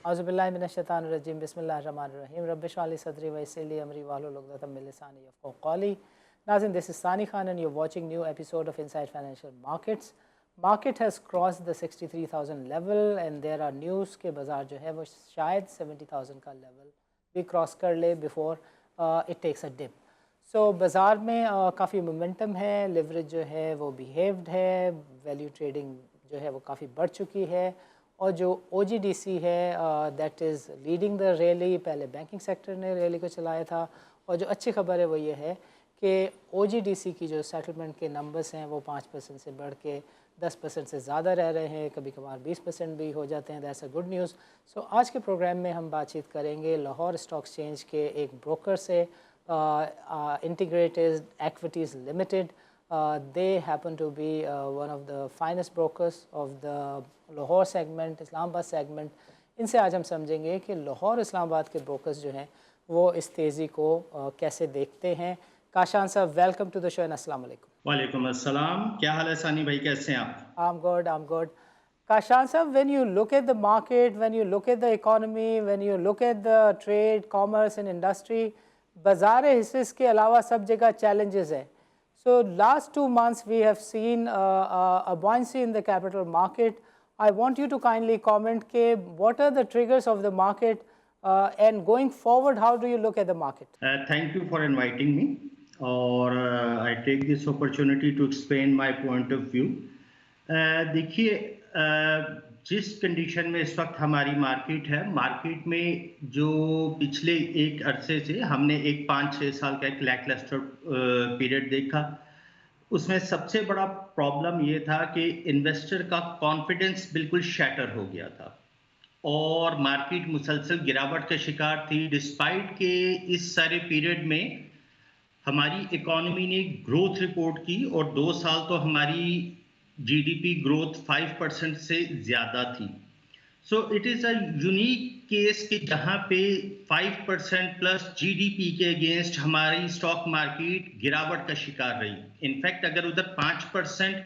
औज़ुबिल्लाहिमिनश्शैतानिर्रजीम बिस्मिल्लाहिर्रहमानिर्रहीम रब्बिश रह ली सदरी वयस्सिर ली अमरी वाहलुल उक़दतम मिन लिसानी यफ़क़हू क़ौली। Nazin, this is Sani Khan and you're watching new episode of Inside Financial Markets. Market has crossed the 63,000 level and there are news के बाज़ार जो है वो शायद 70,000 का level भी क्रॉस कर ले before it takes a dip. So बाज़ार में काफ़ी मोमेंटम है, लेवरेज जो है वो बिहेव्ड है, वैल्यू ट्रेडिंग जो है वो काफ़ी बढ़ चुकी है और जो OGDC है that is leading the rally. पहले बैंकिंग सेक्टर ने रैली को चलाया था और जो अच्छी खबर है वो ये है कि OGDC की जो सेटलमेंट के नंबर्स हैं वो 5% से बढ़ के 10% से ज़्यादा रह रहे हैं, कभी कभार 20% भी हो जाते हैं। That's a good news. So आज के प्रोग्राम में हम बातचीत करेंगे लाहौर स्टॉक एक्सचेंज के एक ब्रोकर से, Integrated Equities Limited. They happen to be one of the finest brokers of the Lahore segment, Islamabad segment. इनसे आज हम समझेंगे कि लाहौर इस्लामाबाद के ब्रोकर्स जो हैं वो इस तेज़ी को कैसे देखते हैं। काशान साहब, welcome to the show and अस्सलाम वालेकुम। वालेकुम अस्सलाम। क्या हाल है सानी भाई, कैसे हैं आप? I'm good. Kashan sir, when you look at the market, when you look at the economy, when you look at the trade, commerce and industry, बाजार हिस्से के अलावा सब जगह challenges है. So last 2 months we have seen a buoyancy in the capital market. I want you to kindly comment ke what are the triggers of the market and going forward, how do you look at the market? Thank you for inviting me. और I take this opportunity to explain my point of view. देखिए, जिस condition में इस वक्त हमारी market है, market में जो पिछले एक अरसे से हमने एक 5-6 साल का एक लैकलस्टर पीरियड देखा, उसमें सबसे बड़ा प्रॉब्लम ये था कि इन्वेस्टर का कॉन्फिडेंस बिल्कुल शैटर हो गया था और मार्केट मुसलसल गिरावट का शिकार थी। डिस्पाइट के इस सारे पीरियड में हमारी इकोनॉमी ने ग्रोथ रिपोर्ट की और 2 साल तो हमारी जीडीपी ग्रोथ 5% से ज़्यादा थी। So it is a unique case कि जहाँ पे 5% प्लस जीडीपी के अगेंस्ट हमारी स्टॉक मार्केट गिरावट का शिकार रही। इनफैक्ट अगर उधर 5%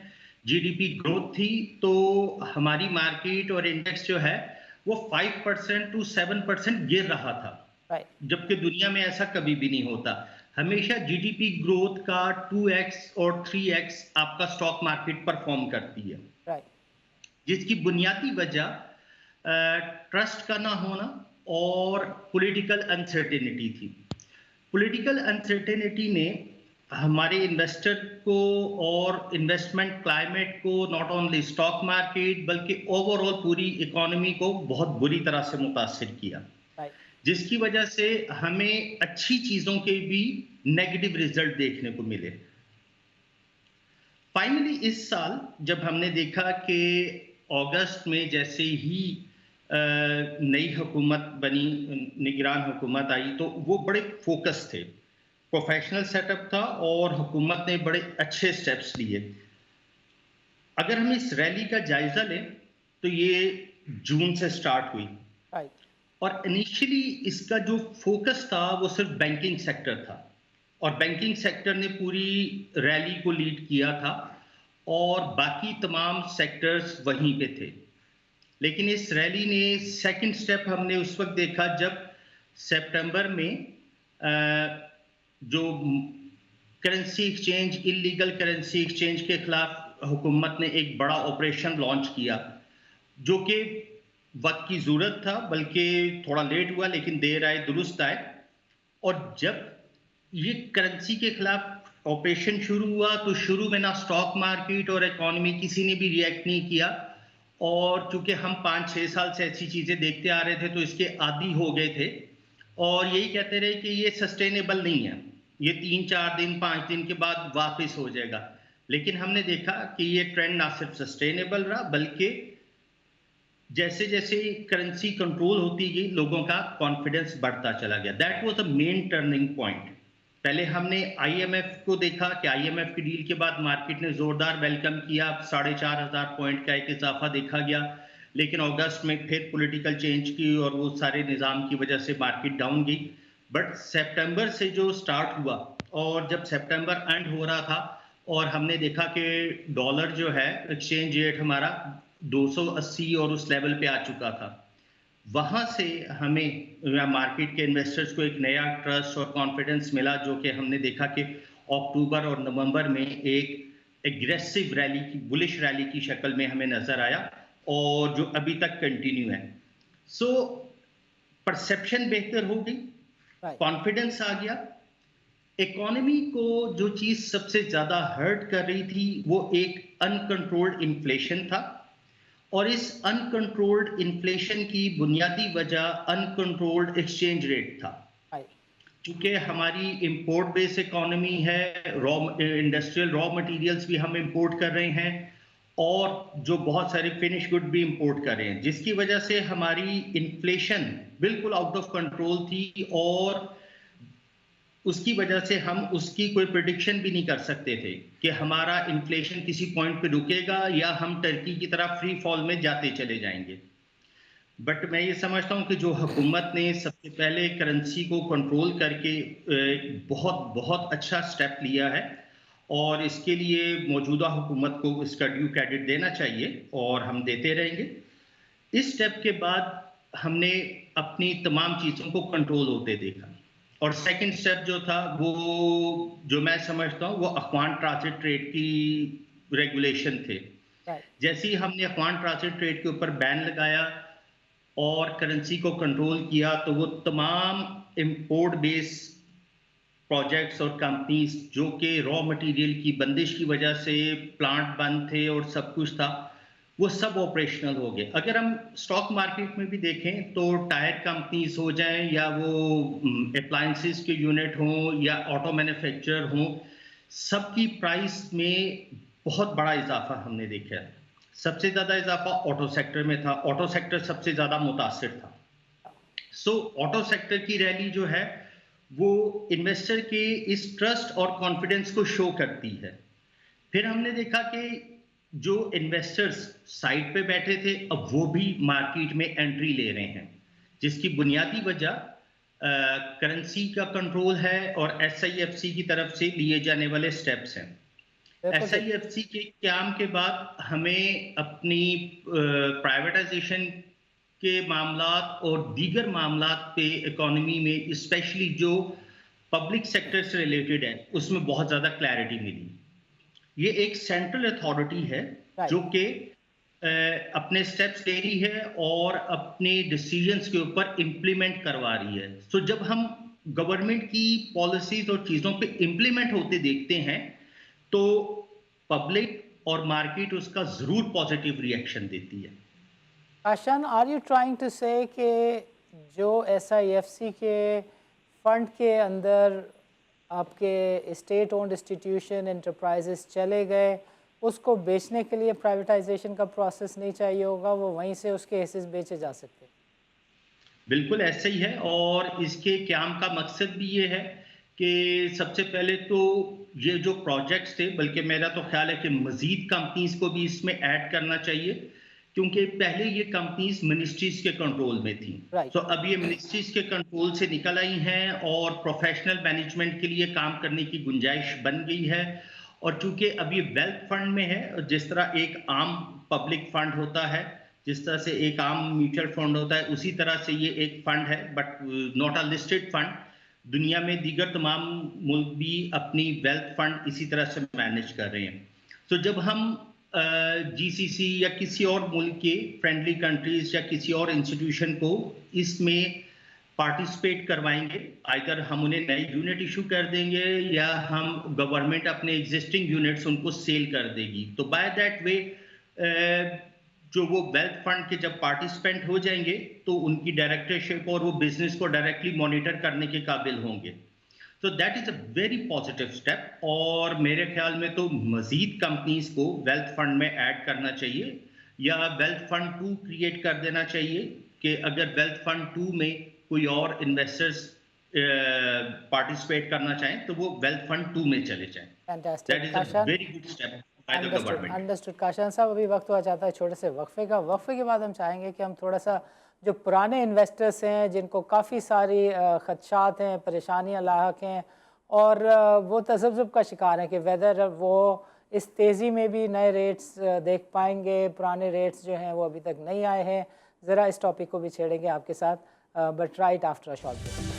जीडीपी ग्रोथ थी तो हमारी मार्केट और इंडेक्स जो है वो 5% to 7% गिर रहा था, जबकि दुनिया में ऐसा कभी भी नहीं होता। हमेशा जीडीपी ग्रोथ का 2x और 3x आपका स्टॉक मार्केट परफॉर्म करती है, जिसकी बुनियादी वजह ट्रस्ट का ना होना और पॉलिटिकल अनसर्टेनिटी थी। पॉलिटिकल अनसर्टेनिटी ने हमारे इन्वेस्टर को और इन्वेस्टमेंट क्लाइमेट को, नॉट ओनली स्टॉक मार्केट बल्कि ओवरऑल पूरी इकोनॉमी को बहुत बुरी तरह से मुतासिर किया, जिसकी वजह से हमें अच्छी चीजों के भी नेगेटिव रिजल्ट देखने को मिले। फाइनली इस साल जब हमने देखा कि अगस्त में जैसे ही नई हुकूमत बनी, निगरान हुकूमत आई, तो वो बड़े फोकस थे, प्रोफेशनल सेटअप था और हुकूमत ने बड़े अच्छे स्टेप्स लिए। अगर हम इस रैली का जायजा लें तो ये जून से स्टार्ट हुई और इनिशियली इसका जो फोकस था वो सिर्फ बैंकिंग सेक्टर था और बैंकिंग सेक्टर ने पूरी रैली को लीड किया था और बाकी तमाम सेक्टर्स वहीं पे थे। लेकिन इस रैली ने सेकंड स्टेप हमने उस वक्त देखा जब सितंबर में जो currency exchange, illegal currency exchange के खिलाफ हुकूमत ने एक बड़ा ऑपरेशन लॉन्च किया, जो कि वक्त की ज़रूरत था, बल्कि थोड़ा लेट हुआ लेकिन देर आए दुरुस्त आए। और जब ये करेंसी के खिलाफ ऑपरेशन शुरू हुआ तो शुरू में ना स्टॉक मार्केट और इकोनॉमी किसी ने भी रिएक्ट नहीं किया और चूंकि हम 5-6 साल से ऐसी चीज़ें देखते आ रहे थे तो इसके आदी हो गए थे और यही कहते रहे कि ये सस्टेनेबल नहीं है, ये 3-4 दिन 5 दिन के बाद वापस हो जाएगा। लेकिन हमने देखा कि ये ट्रेंड ना सिर्फ सस्टेनेबल रहा बल्कि जैसे जैसे करेंसी कंट्रोल होती गई लोगों का कॉन्फिडेंस बढ़ता चला गया। That was the main turning point. पहले हमने आईएमएफ को देखा कि आईएमएफ की डील के बाद मार्केट ने जोरदार वेलकम किया, 4,500 पॉइंट का एक इजाफा देखा गया, लेकिन अगस्त में फिर पॉलिटिकल चेंज की और वो सारे निज़ाम की वजह से मार्केट डाउन गई। बट सितंबर से जो स्टार्ट हुआ और जब सितंबर एंड हो रहा था और हमने देखा कि डॉलर जो है एक्सचेंज रेट हमारा 280 और उस लेवल पे आ चुका था, वहाँ से हमें या मार्केट के इन्वेस्टर्स को एक नया ट्रस्ट और कॉन्फिडेंस मिला, जो कि हमने देखा कि अक्टूबर और नवंबर में एक एग्रेसिव रैली की, बुलिश रैली की शक्ल में हमें नजर आया, और जो अभी तक कंटिन्यू है। सो परसेप्शन बेहतर हो गई, राइट। कॉन्फिडेंस आ गया। इकोनॉमी को जो चीज सबसे ज्यादा हर्ट कर रही थी वो एक अनकंट्रोल्ड इन्फ्लेशन था, और इस अनकंट्रोल्ड इन्फ्लेशन की बुनियादी वजह अनकंट्रोल्ड एक्सचेंज रेट था। राइट। क्योंकि हमारी इंपोर्ट बेस इकोनॉमी है, रॉ इंडस्ट्रियल रॉ मटेरियल्स भी हम इंपोर्ट कर रहे हैं, और जो बहुत सारे फिनिश गुड भी इंपोर्ट कर रहे हैं, जिसकी वजह से हमारी इन्फ्लेशन बिल्कुल आउट ऑफ कंट्रोल थी, और उसकी वजह से हम उसकी कोई प्रिडिक्शन भी नहीं कर सकते थे कि हमारा इन्फ्लेशन किसी पॉइंट पे रुकेगा या हम टर्की की तरह फ्री फॉल में जाते चले जाएंगे। बट मैं ये समझता हूं कि जो हुकूमत ने सबसे पहले करेंसी को कंट्रोल करके बहुत बहुत अच्छा स्टेप लिया है, और इसके लिए मौजूदा हुकूमत को इसका ड्यू क्रेडिट देना चाहिए, और हम देते रहेंगे। इस स्टेप के बाद हमने अपनी तमाम चीज़ों को कंट्रोल होते देखा, और सेकंड स्टेप जो था वो, जो मैं समझता हूँ, वो अफगान ट्रांजिट ट्रेड की रेगुलेशन थे। राइट। जैसे ही हमने अफगान ट्रांजिट ट्रेड के ऊपर बैन लगाया और करेंसी को कंट्रोल किया, तो वो तमाम इंपोर्ट बेस प्रोजेक्ट्स और कंपनीज जो कि रॉ मटेरियल की बंदिश की वजह से प्लांट बंद थे और सब कुछ था, वो सब ऑपरेशनल हो गए। अगर हम स्टॉक मार्केट में भी देखें तो टायर कंपनीज हो जाएं, या वो अप्लायंसेस के यूनिट हों, या ऑटो मैन्युफैक्चरर हों, सबकी प्राइस में बहुत बड़ा इजाफा हमने देखा है। सबसे ज़्यादा इजाफा ऑटो सेक्टर में था, ऑटो सेक्टर सबसे ज़्यादा मुतासिर था। सो ऑटो सेक्टर की रैली जो है वो इन्वेस्टर के इस ट्रस्ट और कॉन्फिडेंस को शो करती है। फिर हमने देखा कि जो इन्वेस्टर्स साइड पे बैठे थे, अब वो भी मार्केट में एंट्री ले रहे हैं, जिसकी बुनियादी वजह करेंसी का कंट्रोल है और एसआईएफसी की तरफ से लिए जाने वाले स्टेप्स हैं। बिल्कुल ठीक। एसआईएफसी के क्याम के बाद हमें अपनी प्राइवेटाइजेशन के मामलात और दीगर मामलात पे इकोनॉमी में, स्पेशली जो पब्लिक सेक्टर से रिलेटेड है, उसमें बहुत ज़्यादा क्लैरिटी मिली। ये एक सेंट्रल अथॉरिटी है राइट। जो कि अपने स्टेप्स ले रही है और अपने डिसीजंस के ऊपर इम्प्लीमेंट करवा रही है। तो जब हम गवर्नमेंट की पॉलिसीज और चीज़ों पे इम्प्लीमेंट होते देखते हैं, तो पब्लिक और मार्केट उसका ज़रूर पॉजिटिव रिएक्शन देती है। आशान, आर यू ट्राइंग टू से कि जो एसआईएफसी के फंड के अंदर आपके स्टेट ओन्ड इंस्टीट्यूशन एंटरप्राइजेस चले गए, उसको बेचने के लिए प्राइवेटाइजेशन का प्रोसेस नहीं चाहिए होगा, वो वहीं से उसके हिस्से बेचे जा सकते? बिल्कुल ऐसा ही है, और इसके क्याम का मकसद भी ये है कि सबसे पहले तो ये जो प्रोजेक्ट्स थे, बल्कि मेरा तो ख्याल है कि मजीद कंपनीज को भी इसमें ऐड करना चाहिए, क्योंकि पहले ये कंपनीज मिनिस्ट्रीज के कंट्रोल में थी। राइट। तो अब ये मिनिस्ट्रीज के कंट्रोल से निकल आई हैं और प्रोफेशनल मैनेजमेंट के लिए काम करने की गुंजाइश बन गई है। और चूंकि अब ये वेल्थ फंड में है, जिस तरह एक आम पब्लिक फंड होता है, जिस तरह से एक आम म्यूचुअल फंड होता है, उसी तरह से ये एक फंड है, but not a listed fund. दुनिया में दीगर तमाम मुल्क भी अपनी वेल्थ फंड इसी तरह से मैनेज कर रहे हैं। तो जब हम जीसीसी या किसी और मुल्क के फ्रेंडली कंट्रीज या किसी और इंस्टीट्यूशन को इसमें पार्टिसिपेट करवाएंगे, आइदर हम उन्हें नए यूनिट इशू कर देंगे या हम गवर्नमेंट अपने एग्जिस्टिंग यूनिट्स उनको सेल कर देगी। तो बाय दैट वे जो वो वेल्थ फंड के जब पार्टिसिपेंट हो जाएंगे, तो उनकी डायरेक्टरशिप और वो बिजनेस को डायरेक्टली मॉनिटर करने के काबिल होंगे। तो that is a very positive step, और मेरे ख्याल में तो मजीद कंपनीज को वेल्थ फंड में ऐड करना चाहिए, या वेल्थ फंड 2 क्रिएट कर देना चाहिए कि अगर वेल्थ फंड 2 में कोई और इन्वेस्टर्स पार्टिसिपेट करना चाहें तो वो वेल्थ फंड 2 में चले जाएं। That fantastic is a Kashan. Very good step by the understood government. Understood Kashan साहब, अभी वक्त हुआ चाहता है छोटे से वक्फे का। वक्फे के बाद हम चाहेंगे कि हम थोड़ा सा जो पुराने इन्वेस्टर्स हैं, जिनको काफ़ी सारी खदशात हैं, परेशानियां लाहक हैं, और वो तज़ब्ज़ुब का शिकार हैं कि वेदर वो इस तेज़ी में भी नए रेट्स देख पाएंगे। पुराने रेट्स जो हैं वो अभी तक नहीं आए हैं, ज़रा इस टॉपिक को भी छेड़ेंगे आपके साथ, but right after a short break.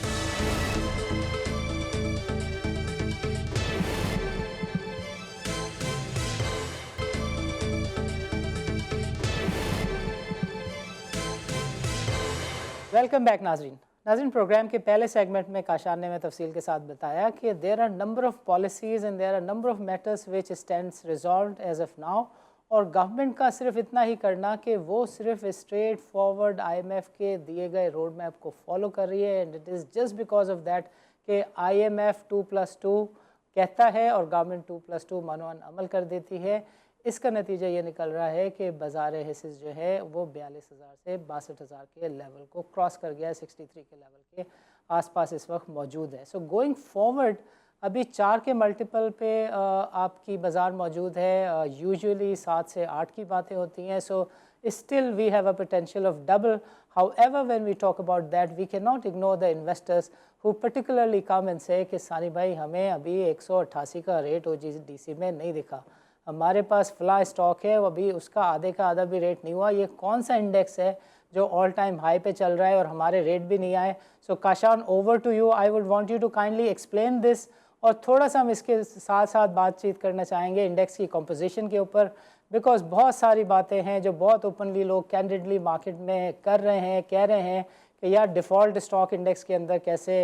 Welcome back नाजरीन। नाजरीन, प्रोग्राम के पहले सेगमेंट में काशान ने तफसील के साथ बताया कि there are number of policies and there are number of matters which stands resolved as of now, और गवर्नमेंट का सिर्फ इतना ही करना कि वो सिर्फ स्ट्रेट फॉरवर्ड IMF के दिए गए रोड मैप को फॉलो कर रही है, and it is just because of that कि IMF 2+2 कहता है और गवर्नमेंट 2+2 मनोन अमल कर देती है। इसका नतीजा ये निकल रहा है कि बाज़ार हिस्सेस जो है वो 42,000 से 62,000 के लेवल को क्रॉस कर गया है, 63 के लेवल के आसपास इस वक्त मौजूद है। सो गोइंग फॉरवर्ड अभी 4 के मल्टीपल पे आपकी बाज़ार मौजूद है, यूजुअली 7 से 8 की बातें होती हैं। सो still we have a potential of double. However, when we talk about that, we cannot ignore the investors who particularly come and say कि सानी भाई हमें अभी 188 का रेट OGDC में नहीं दिखा, हमारे पास फला स्टॉक है, वो अभी उसका आधे का आधा भी रेट नहीं हुआ, ये कौन सा इंडेक्स है जो ऑल टाइम हाई पे चल रहा है और हमारे रेट भी नहीं आए। So Kashan, over to you. I would want you to kindly explain this, और थोड़ा सा हम इसके साथ साथ बातचीत करना चाहेंगे इंडेक्स की कंपोजिशन के ऊपर, बिकॉज बहुत सारी बातें हैं जो बहुत ओपनली लोग कैंडिडली मार्केट में कर रहे हैं, कह रहे हैं कि यार डिफ़ॉल्ट स्टॉक इंडेक्स के अंदर कैसे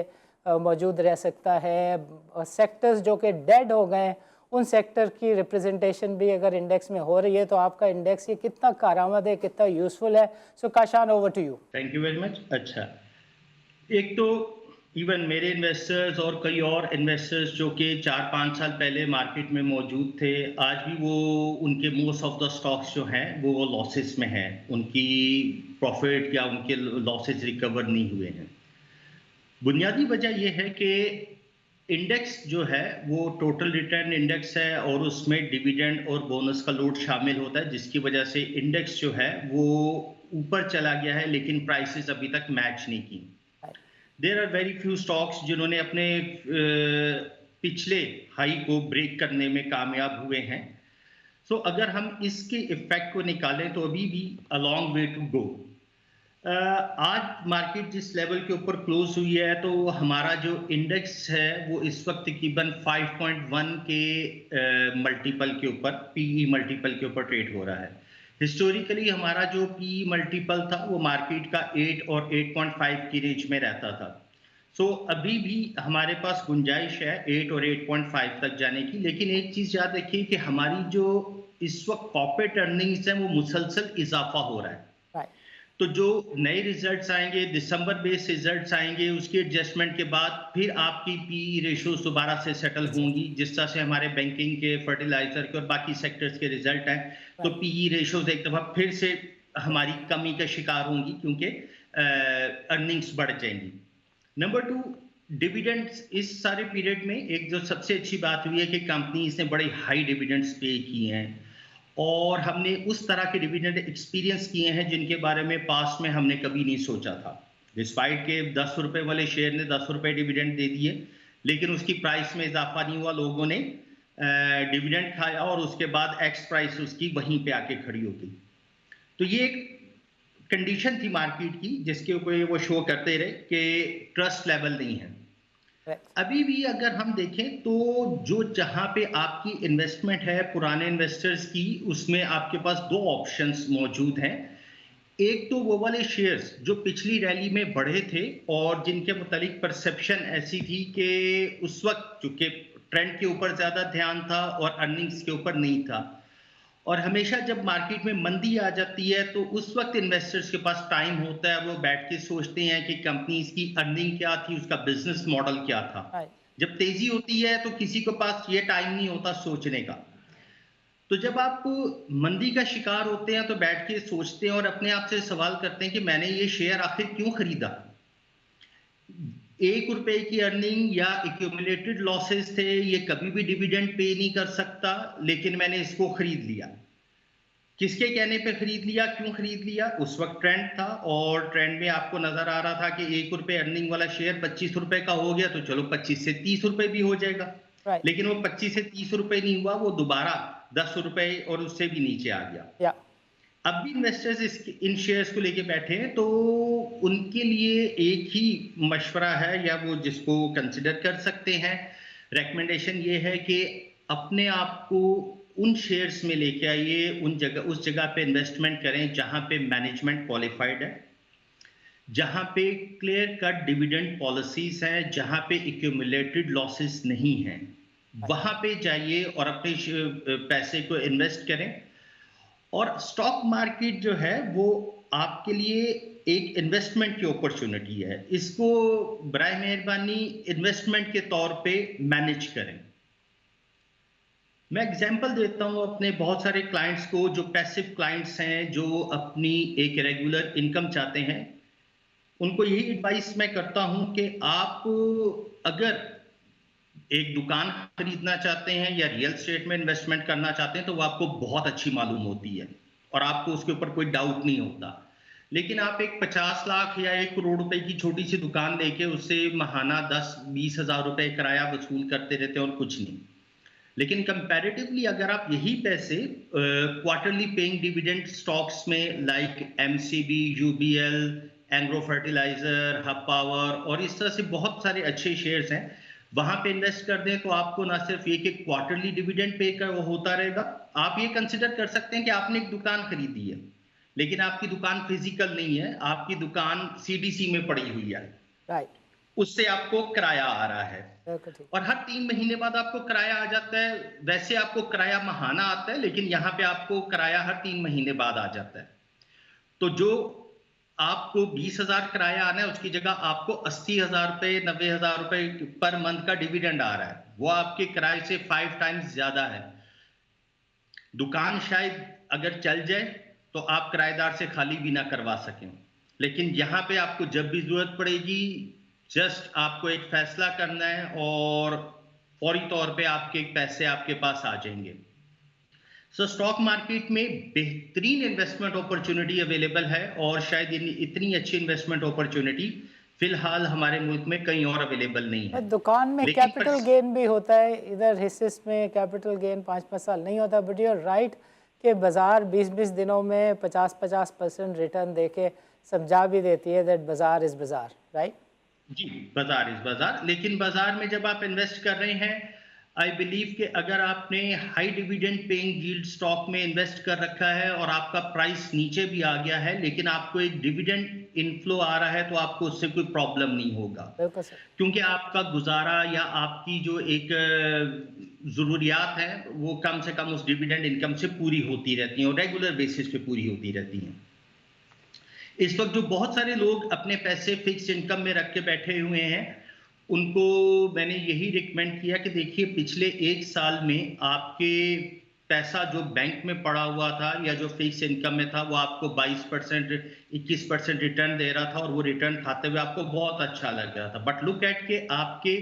मौजूद रह सकता है, सेक्टर्स जो कि डेड हो गए उन सेक्टर की रिप्रेजेंटेशन भी अगर इंडेक्स में हो रही है, तो आपका इंडेक्स ये कितना कारआमद है, कितना यूज़फुल है। So Kashan, over to you. Thank you very much. अच्छा, एक तो इवन मेरे इन्वेस्टर्स और कई और इन्वेस्टर्स जो कि 4-5 साल पहले मार्केट में मौजूद थे, आज भी वो उनके मोस्ट ऑफ द स्टॉक्स जो हैं वो लॉसेस में हैं, उनकी प्रॉफिट या उनके लॉसेस रिकवर नहीं हुए हैं। बुनियादी वजह ये है कि इंडेक्स जो है वो टोटल रिटर्न इंडेक्स है और उसमें डिविडेंड और बोनस का लोड शामिल होता है, जिसकी वजह से इंडेक्स जो है वो ऊपर चला गया है, लेकिन प्राइसेस अभी तक मैच नहीं की। There are very few stocks जिन्होंने अपने पिछले हाई को ब्रेक करने में कामयाब हुए हैं। सो अगर हम इसके इफेक्ट को निकालें तो अभी भी a long way to go. आज मार्केट जिस लेवल के ऊपर क्लोज हुई है, तो हमारा जो इंडेक्स है वो इस वक्त तकरीबन 5.1 के मल्टीपल के ऊपर, PE मल्टीपल के ऊपर ट्रेड हो रहा है। हिस्टोरिकली हमारा जो PE मल्टीपल था वो मार्केट का 8 और 8.5 की रेंज में रहता था। सो अभी भी हमारे पास गुंजाइश है 8 और 8.5 तक जाने की, लेकिन एक चीज़ याद रखिए कि हमारी जो इस वक्त कॉर्पोरेट अर्निंग्स हैं वो मुसलसल इजाफा हो रहा है। तो जो नए रिजल्ट्स आएंगे, दिसंबर बेस रिजल्ट्स आएंगे, उसकी एडजस्टमेंट के बाद फिर आपकी PE रेशोज दोबारा से सेटल होंगी। जिस तरह से हमारे बैंकिंग के, फर्टिलाइजर के और बाकी सेक्टर्स के रिजल्ट हैं, तो PE रेशोज एक दफ़ा फिर से हमारी कमी का शिकार होंगी क्योंकि अर्निंग्स बढ़ जाएंगी। Number 2, dividends. इस सारे पीरियड में एक जो सबसे अच्छी बात हुई है कि कंपनीज ने बड़े हाई डिविडेंड्स पे किए हैं, और हमने उस तरह के डिविडेंड एक्सपीरियंस किए हैं जिनके बारे में पास्ट में हमने कभी नहीं सोचा था। डिस्पाइट के 10 रुपए वाले शेयर ने 10 रुपए डिविडेंड दे दिए, लेकिन उसकी प्राइस में इजाफा नहीं हुआ, लोगों ने डिविडेंड खाया और उसके बाद एक्स प्राइस उसकी वहीं पे आके खड़ी हो गई। तो ये एक कंडीशन थी मार्केट की जिसके ऊपर वो शो करते रहे कि ट्रस्ट लेवल नहीं है। अभी भी अगर हम देखें तो जो जहां पे आपकी इन्वेस्टमेंट है पुराने इन्वेस्टर्स की, उसमें आपके पास 2 ऑप्शंस मौजूद हैं। एक तो वो वाले शेयर्स जो पिछली रैली में बढ़े थे और जिनके मुतालिक परसेप्शन ऐसी थी कि उस वक्त चूंकि ट्रेंड के ऊपर ज्यादा ध्यान था और अर्निंग्स के ऊपर नहीं था, और हमेशा जब मार्केट में मंदी आ जाती है तो उस वक्त इन्वेस्टर्स के पास टाइम होता है, वो बैठ के सोचते हैं कि कंपनीज की अर्निंग क्या थी, उसका बिजनेस मॉडल क्या था। जब तेजी होती है तो किसी के पास ये टाइम नहीं होता सोचने का। तो जब आप मंदी का शिकार होते हैं तो बैठ के सोचते हैं और अपने आप से सवाल करते हैं कि मैंने ये शेयर आखिर क्यों खरीदा। 1 रुपए की अर्निंग या एक्यूमुलेटेड लॉसेस थे, ये कभी भी डिविडेंड पे नहीं कर सकता, लेकिन मैंने इसको खरीद लिया। किसके कहने पे खरीद लिया, क्यों खरीद लिया? उस वक्त ट्रेंड था और ट्रेंड में आपको नजर आ रहा था कि 1 रुपए अर्निंग वाला शेयर 25 रुपए का हो गया तो चलो 25 से 30 रुपए भी हो जाएगा। लेकिन वो 25 से 30 रुपए नहीं हुआ, वो दोबारा 10 रुपए और उससे भी नीचे आ गया। अब भी इन्वेस्टर्स इन शेयर्स को लेके बैठे हैं, तो उनके लिए एक ही मशवरा है, या वो जिसको कंसिडर कर सकते हैं, रिकमेंडेशन ये है कि अपने आप को उन शेयर्स में लेके आइए, उस जगह पे इन्वेस्टमेंट करें जहां पे मैनेजमेंट क्वालिफाइड है, जहां पे क्लियर कट डिविडेंड पॉलिसीज हैं, जहां पे एक्यूमुलेटेड लॉसेस नहीं हैं, वहां पे जाइए और अपने पैसे को इन्वेस्ट करें। और स्टॉक मार्केट जो है वो आपके लिए एक इन्वेस्टमेंट की अपॉर्चुनिटी है, इसको बराए मेहरबानी इन्वेस्टमेंट के तौर पे मैनेज करें। मैं एग्जांपल देता हूं अपने बहुत सारे क्लाइंट्स को, जो पैसिव क्लाइंट्स हैं, जो अपनी एक रेगुलर इनकम चाहते हैं, उनको यही एडवाइस मैं करता हूं कि आप अगर एक दुकान खरीदना चाहते हैं या रियल एस्टेट में इन्वेस्टमेंट करना चाहते हैं, तो वो आपको बहुत अच्छी मालूम होती है और आपको उसके ऊपर कोई डाउट नहीं होता। लेकिन आप एक 50 लाख या 1 करोड़ रुपए की छोटी सी दुकान लेके उससे महाना 10-20 हजार रुपए किराया वसूल करते रहते हैं और कुछ नहीं। लेकिन कंपैरेटिवली अगर आप यही पैसे क्वार्टरली पेइंग डिविडेंड स्टॉक्स में like MCB, UBL, Engro fertiliser, Hub Power और इस तरह से बहुत सारे अच्छे शेयर्स हैं, वहां पे इन्वेस्ट कर दें, तो आपको ना सिर्फ ये कि क्वार्टरली डिविडेंड पे कर वो होता रहेगा, आप ये कंसिडर कर सकते हैं कि आपने एक दुकान खरीदी है, लेकिन आपकी दुकान फिजिकल नहीं है, आपकी दुकान सीडीसी में पड़ी हुई है, राइट, उससे आपको किराया आ रहा है बिल्कुल ठीक। और हर 3 महीने बाद आपको किराया आ जाता है। वैसे आपको किराया महाना आता है, लेकिन यहाँ पे आपको किराया हर 3 महीने बाद आ जाता है। तो जो आपको 20,000 किराया आना है, उसकी जगह आपको 80,000 रुपए, 90,000 रुपए पर मंथ का डिविडेंड आ रहा है, वो आपके किराए से 5 टाइम्स ज्यादा है। दुकान शायद अगर चल जाए तो आप किराएदार से खाली भी ना करवा सकें, लेकिन यहाँ पे आपको जब भी जरूरत पड़ेगी, जस्ट आपको एक फैसला करना है और फौरी तौर पे आपके पैसे आपके पास आ जाएंगे। सो स्टॉक मार्केट में बेहतरीन इन्वेस्टमेंट अपॉर्चुनिटी अवेलेबल है, और शायद इतनी अच्छी इन्वेस्टमेंट अपॉर्चुनिटी फिलहाल हमारे मुल्क में कहीं और अवेलेबल नहीं है। बट दुकान में लेकिन कैपिटल गेन भी होता है, इधर हिस्से में कैपिटल गेन 5-5 साल नहीं होता, बट यू आर राइट कि बाजार 20-20 दिनों में 50-50% रिटर्न देके समझा भी देती है दैट बाजार इज बाजार, राइट? जी, बाजार इज बाजार, लेकिन बाजार में जब आप इन्वेस्ट कर रहे हैं, आई बिलीव कि अगर आपने high dividend paying yield stock में इन्वेस्ट कर रखा है और आपका प्राइस नीचे भी आ गया है, लेकिन आपको एक डिविडेंड इनफ्लो आ रहा है, तो आपको उससे कोई प्रॉब्लम नहीं होगा, बिल्कुल सर। क्योंकि आपका गुजारा या आपकी जो एक जरूरियात है वो कम से कम उस डिविडेंड इनकम से पूरी होती रहती हैं और रेगुलर बेसिस पे पूरी होती रहती हैं। इस वक्त जो बहुत सारे लोग अपने पैसे फिक्स इनकम में रख के बैठे हुए हैं, उनको मैंने यही रिकमेंड किया कि देखिए पिछले 1 साल में आपके पैसा जो बैंक में पड़ा हुआ था या जो फिक्स इनकम में था, वो आपको 22%, 21% रिटर्न दे रहा था और वो रिटर्न खाते हुए आपको बहुत अच्छा लग रहा था। बट लुक एट के आपके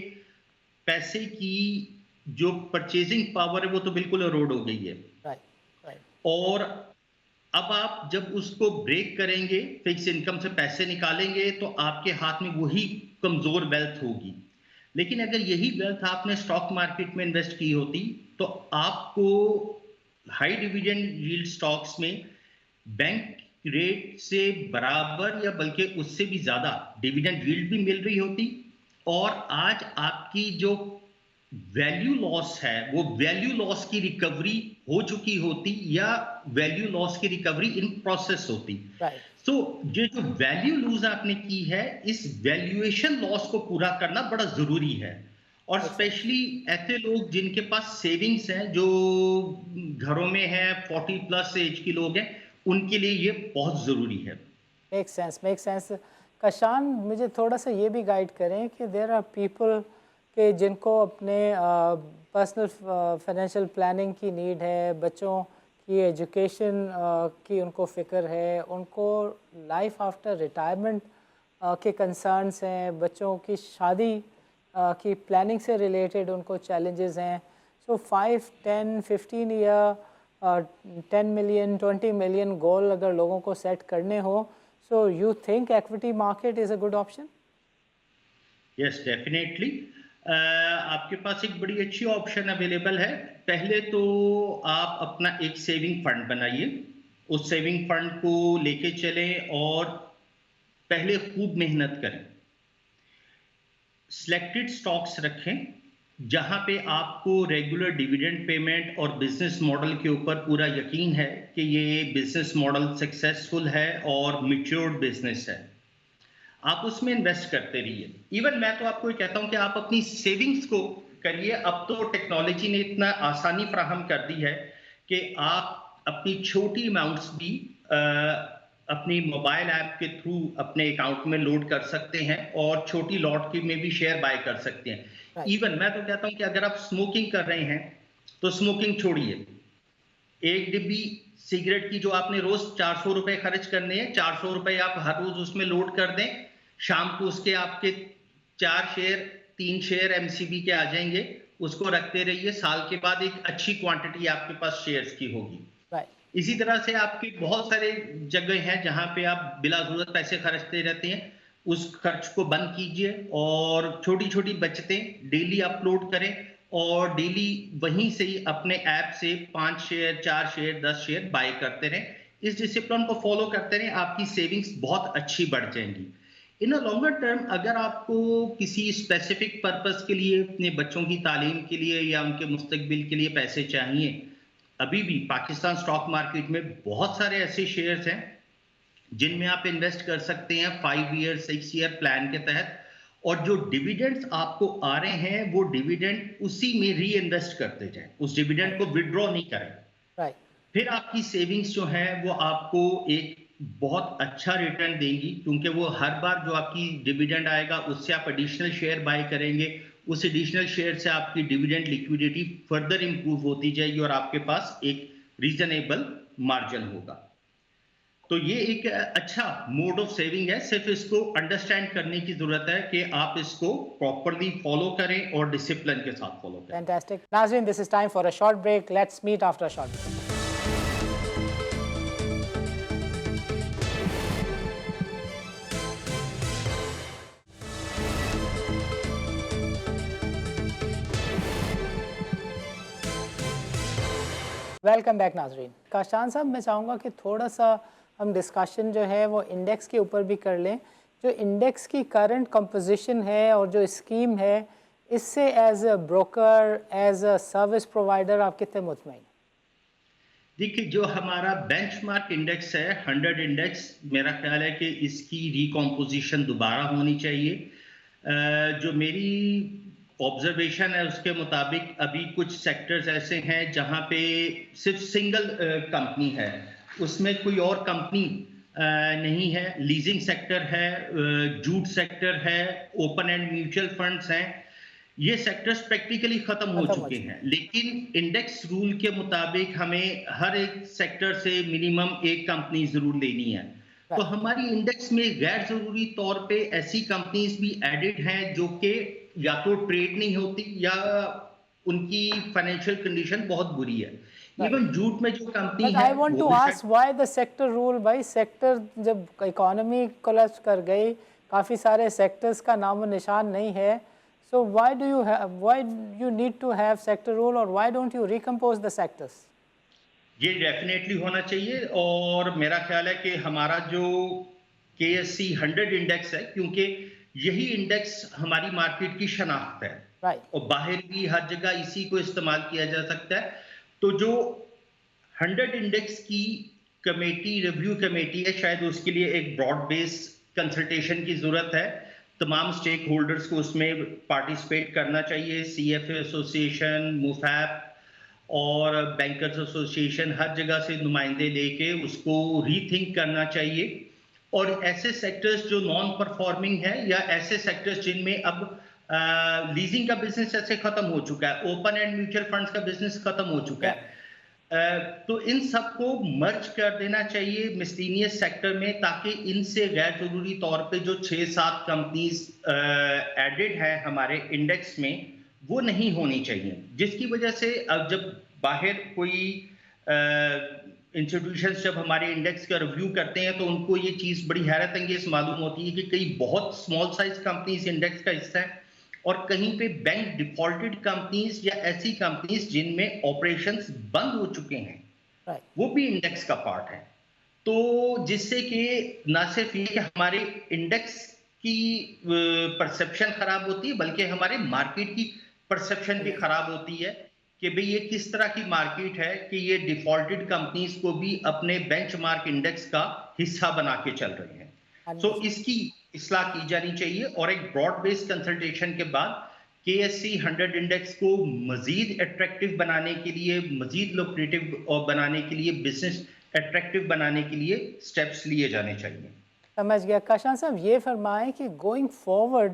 पैसे की जो परचेजिंग पावर है वो तो बिल्कुल इरोड हो गई है। Right, right. और अब आप जब उसको ब्रेक करेंगे, फिक्स इनकम से पैसे निकालेंगे, तो आपके हाथ में वही कमजोर वेल्थ होगी। लेकिन अगर यही वेल्थ आपने स्टॉक मार्केट में इन्वेस्ट की होती, तो आपको हाई डिविडेंड यील्ड स्टॉक्स में बैंक रेट से बराबर या बल्कि उससे भी ज्यादा डिविडेंड यील्ड भी मिल रही होती, और आज आपकी जो वैल्यू लॉस है वो वैल्यू लॉस की रिकवरी हो चुकी होती, या वैल्यू लॉस की रिकवरी इन प्रोसेस होती। राइट, सो ये जो वैल्यू लूज आपने की है, इस वैल्यूएशन लॉस को पूरा करना बड़ा जरूरी है, और मेक सेंस, स्पेशली ऐसे लोग जिनके पास सेविंग्स हैं, जो घरों में है, 40 प्लस एज के लोग हैं, उनके लिए ये बहुत जरूरी है। Make sense, make sense. Kashan, मुझे थोड़ा सा ये भी गाइड करें कि देर आर पीपल के जिनको अपने पर्सनल फाइनेंशियल प्लानिंग की नीड है, बच्चों की एजुकेशन की उनको फ़िक्र है, उनको लाइफ आफ्टर रिटायरमेंट के कंसर्न्स हैं, बच्चों की शादी की प्लानिंग से रिलेटेड उनको चैलेंजेस हैं। सो 5, 10, 15 ईयर 10 मिलियन 20 मिलियन गोल अगर लोगों को सेट करने हो, so you think equity market is a good option? Yes, definitely. आपके पास एक बड़ी अच्छी ऑप्शन अवेलेबल है। पहले तो आप अपना एक सेविंग फंड बनाइए उस सेविंग फंड को लेके चलें और पहले खूब मेहनत करें। सिलेक्टेड स्टॉक्स रखें जहां पे आपको रेगुलर डिविडेंड पेमेंट और बिजनेस मॉडल के ऊपर पूरा यकीन है कि ये बिजनेस मॉडल सक्सेसफुल है और मैच्योर्ड बिजनेस है। आप उसमें इन्वेस्ट करते रहिए। इवन मैं तो आपको ये कहता हूं कि आप अपनी सेविंग्स को करिए। अब तो टेक्नोलॉजी ने इतना आसानी फराहम कर दी है कि आप अपनी छोटी अमाउंट्स भी अपनी मोबाइल ऐप के थ्रू अपने अकाउंट में लोड कर सकते हैं और छोटी लॉट की में भी शेयर बाय कर सकते हैं। Right. इवन मैं तो कहता हूं कि अगर आप स्मोकिंग कर रहे हैं तो स्मोकिंग छोड़िए। एक डिब्बी सिगरेट की जो आपने रोज 400 रुपए खर्च करने हैं, 400 रुपए आप हर रोज उसमें लोड कर दें। शाम को उसके आपके 4 शेयर 3 शेयर एमसीबी के आ जाएंगे। उसको रखते रहिए, साल के बाद एक अच्छी क्वांटिटी आपके पास शेयर्स की होगी। Right. इसी तरह से आपके बहुत सारे जगह हैं जहां पे आप बिला जरूरत पैसे खर्चते रहते हैं। उस खर्च को बंद कीजिए और छोटी छोटी बचतें डेली अपलोड करें और डेली वहीं से ही अपने ऐप से 5 शेयर 4 शेयर 10 शेयर बाय करते रहें। इस डिसिप्लिन को फॉलो करते रहें, आपकी सेविंग्स बहुत अच्छी बढ़ जाएंगी। इन अ लॉन्गर टर्म अगर आपको किसी स्पेसिफिक पर्पस के लिए अपने बच्चों की तालीम के लिए या उनके मुस्तकबिल के लिए पैसे चाहिए, अभी भी पाकिस्तान स्टॉक मार्केट में बहुत सारे ऐसे शेयर्स हैं जिनमें आप इन्वेस्ट कर सकते हैं 5 ईयर 6 ईयर प्लान के तहत। और जो डिविडेंड्स आपको आ रहे हैं वो डिविडेंड उसी में री इन्वेस्ट करते जाएं, उस डिविडेंड को विड्रॉ नहीं करें। Right. फिर आपकी सेविंग्स जो है वो आपको एक बहुत अच्छा रिटर्न देंगी, क्योंकि वो हर बार जो आपकी डिविडेंड आएगा उससे आप एडिशनल शेयर बाय करेंगे। उस एडिशनल शेयर से आपकी डिविडेंड लिक्विडिटी फर्दर इंप्रूव होती जाएगी और आपके पास एक रीजनेबल मार्जिन होगा। तो ये एक अच्छा मोड ऑफ सेविंग है। सिर्फ इसको अंडरस्टैंड करने की जरूरत है कि आप इसको प्रॉपर्ली फॉलो करें और डिसिप्लिन के साथ फॉलो करें। Fantastic. Nazreen, this is time for a short break. Let's meet after a short break. Welcome back नाजरीन। काशान साहब, मैं चाहूँगा कि थोड़ा सा हम डिस्कशन जो है वो इंडेक्स के ऊपर भी कर लें। जो इंडेक्स की करंट कंपोजिशन है और जो स्कीम है, इससे as a broker, as a service provider आप कितने मुतमईन? देखिए, जो हमारा बेंचमार्क इंडेक्स है 100 इंडेक्स, मेरा ख्याल है कि इसकी रिकॉम्पोजिशन दोबारा होनी चाहिए। जो मेरी ऑब्जर्वेशन है उसके मुताबिक अभी कुछ सेक्टर्स ऐसे हैं जहां पे सिर्फ सिंगल कंपनी है, उसमें कोई और कंपनी नहीं है। लीजिंग सेक्टर है, जूट सेक्टर है, ओपन एंड म्यूचुअल फंड्स हैं। ये सेक्टर्स प्रैक्टिकली खत्म हो चुके हैं, लेकिन इंडेक्स रूल के मुताबिक हमें हर एक सेक्टर से मिनिमम एक कंपनी जरूर लेनी है। तो हमारी इंडेक्स में गैर जरूरी तौर पे ऐसी कंपनीज भी एडिड हैं जो कि या तो ट्रेड नहीं होती या उनकी फाइनेंशियल कंडीशन बहुत बुरी है। इवन जूट में जो कंपनी है, I want to ask why the sector rule. भाई, सेक्टर जब इकोनॉमी कोलैप्स कर गई, काफ़ी सारे सेक्टर्स का नामो निशान नहीं है। So why you need to have sector rule, or why don't you recompose the sectors? ये डेफिनेटली होना चाहिए और मेरा ख्याल है कि हमारा जो KSE 100 इंडेक्स है, क्योंकि यही इंडेक्स हमारी मार्केट की शनाख्त है। Right. और बाहर भी हर जगह इसी को इस्तेमाल किया जा सकता है। तो जो 100 इंडेक्स की कमेटी, रिव्यू कमेटी है, शायद उसके लिए एक ब्रॉड बेस कंसल्टेशन की जरूरत है। तमाम स्टेक होल्डर्स को उसमें पार्टिसिपेट करना चाहिए। CFA एसोसिएशन, मुफैप और बैंकर्स एसोसिएशन, हर जगह से नुमाइंदे लेके उसको रीथिंक करना चाहिए। और ऐसे सेक्टर्स जो नॉन परफॉर्मिंग है या ऐसे सेक्टर्स जिनमें अब लीजिंग का बिजनेस ऐसे खत्म हो चुका है, ओपन एंड म्यूचुअल फंड्स का बिजनेस खत्म हो चुका है, तो इन सबको मर्ज कर देना चाहिए मिसलिनियस सेक्टर में, ताकि इनसे गैर जरूरी तौर पे जो 6-7 कंपनीज एडेड है हमारे इंडेक्स में वो नहीं होनी चाहिए। जिसकी वजह से अब जब बाहर कोई इंस्टीट्यूशंस जब हमारे इंडेक्स का रिव्यू करते हैं तो उनको ये चीज बड़ी हैरत अंगेज मालूम होती है कि कई बहुत स्मॉल साइज कंपनीज इंडेक्स का हिस्सा है और कहीं पे बैंक डिफॉल्टेड कंपनीज या ऐसी कंपनीज जिनमें ऑपरेशंस बंद हो चुके हैं, Right. वो भी इंडेक्स का पार्ट है। तो जिससे कि ना सिर्फ ये कि हमारे इंडेक्स की परसेप्शन खराब होती है, बल्कि हमारे मार्केट की परसेप्शन भी खराब होती है कि भाई ये किस तरह की मार्केट है कि ये डिफॉल्टेड कंपनीज को भी अपने बेंचमार्क इंडेक्स का हिस्सा बना के चल रहे हैं। सो इसकी इस्लाह की जानी चाहिए और एक ब्रॉड बेस्ड कंसल्टेशन के बाद KSE 100 इंडेक्स को मजीद अट्रैक्टिव बनाने के लिए, मजीद लुक्रेटिव बनाने के लिए, बिजनेस अट्रैक्टिव बनाने के लिए स्टेप्स लिए जाने चाहिए। समझ गया। काशान साहब ये फरमाएं कि गोइंग फॉरवर्ड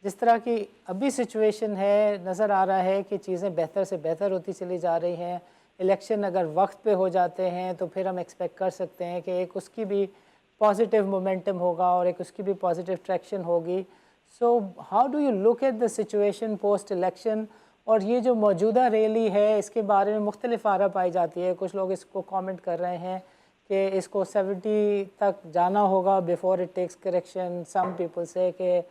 जिस तरह की अभी सिचुएशन है, नज़र आ रहा है कि चीज़ें बेहतर से बेहतर होती चली जा रही हैं। इलेक्शन अगर वक्त पे हो जाते हैं तो फिर हम एक्सपेक्ट कर सकते हैं कि एक उसकी भी पॉजिटिव मोमेंटम होगा और एक उसकी भी पॉजिटिव ट्रैक्शन होगी। सो how do you look at the situation post election? और ये जो मौजूदा रैली है इसके बारे में मुख्तलिफ आरा पाई जाती है। कुछ लोग इसको कमेंट कर रहे हैं कि इसको 70 तक जाना होगा before it takes correction. Some people say कि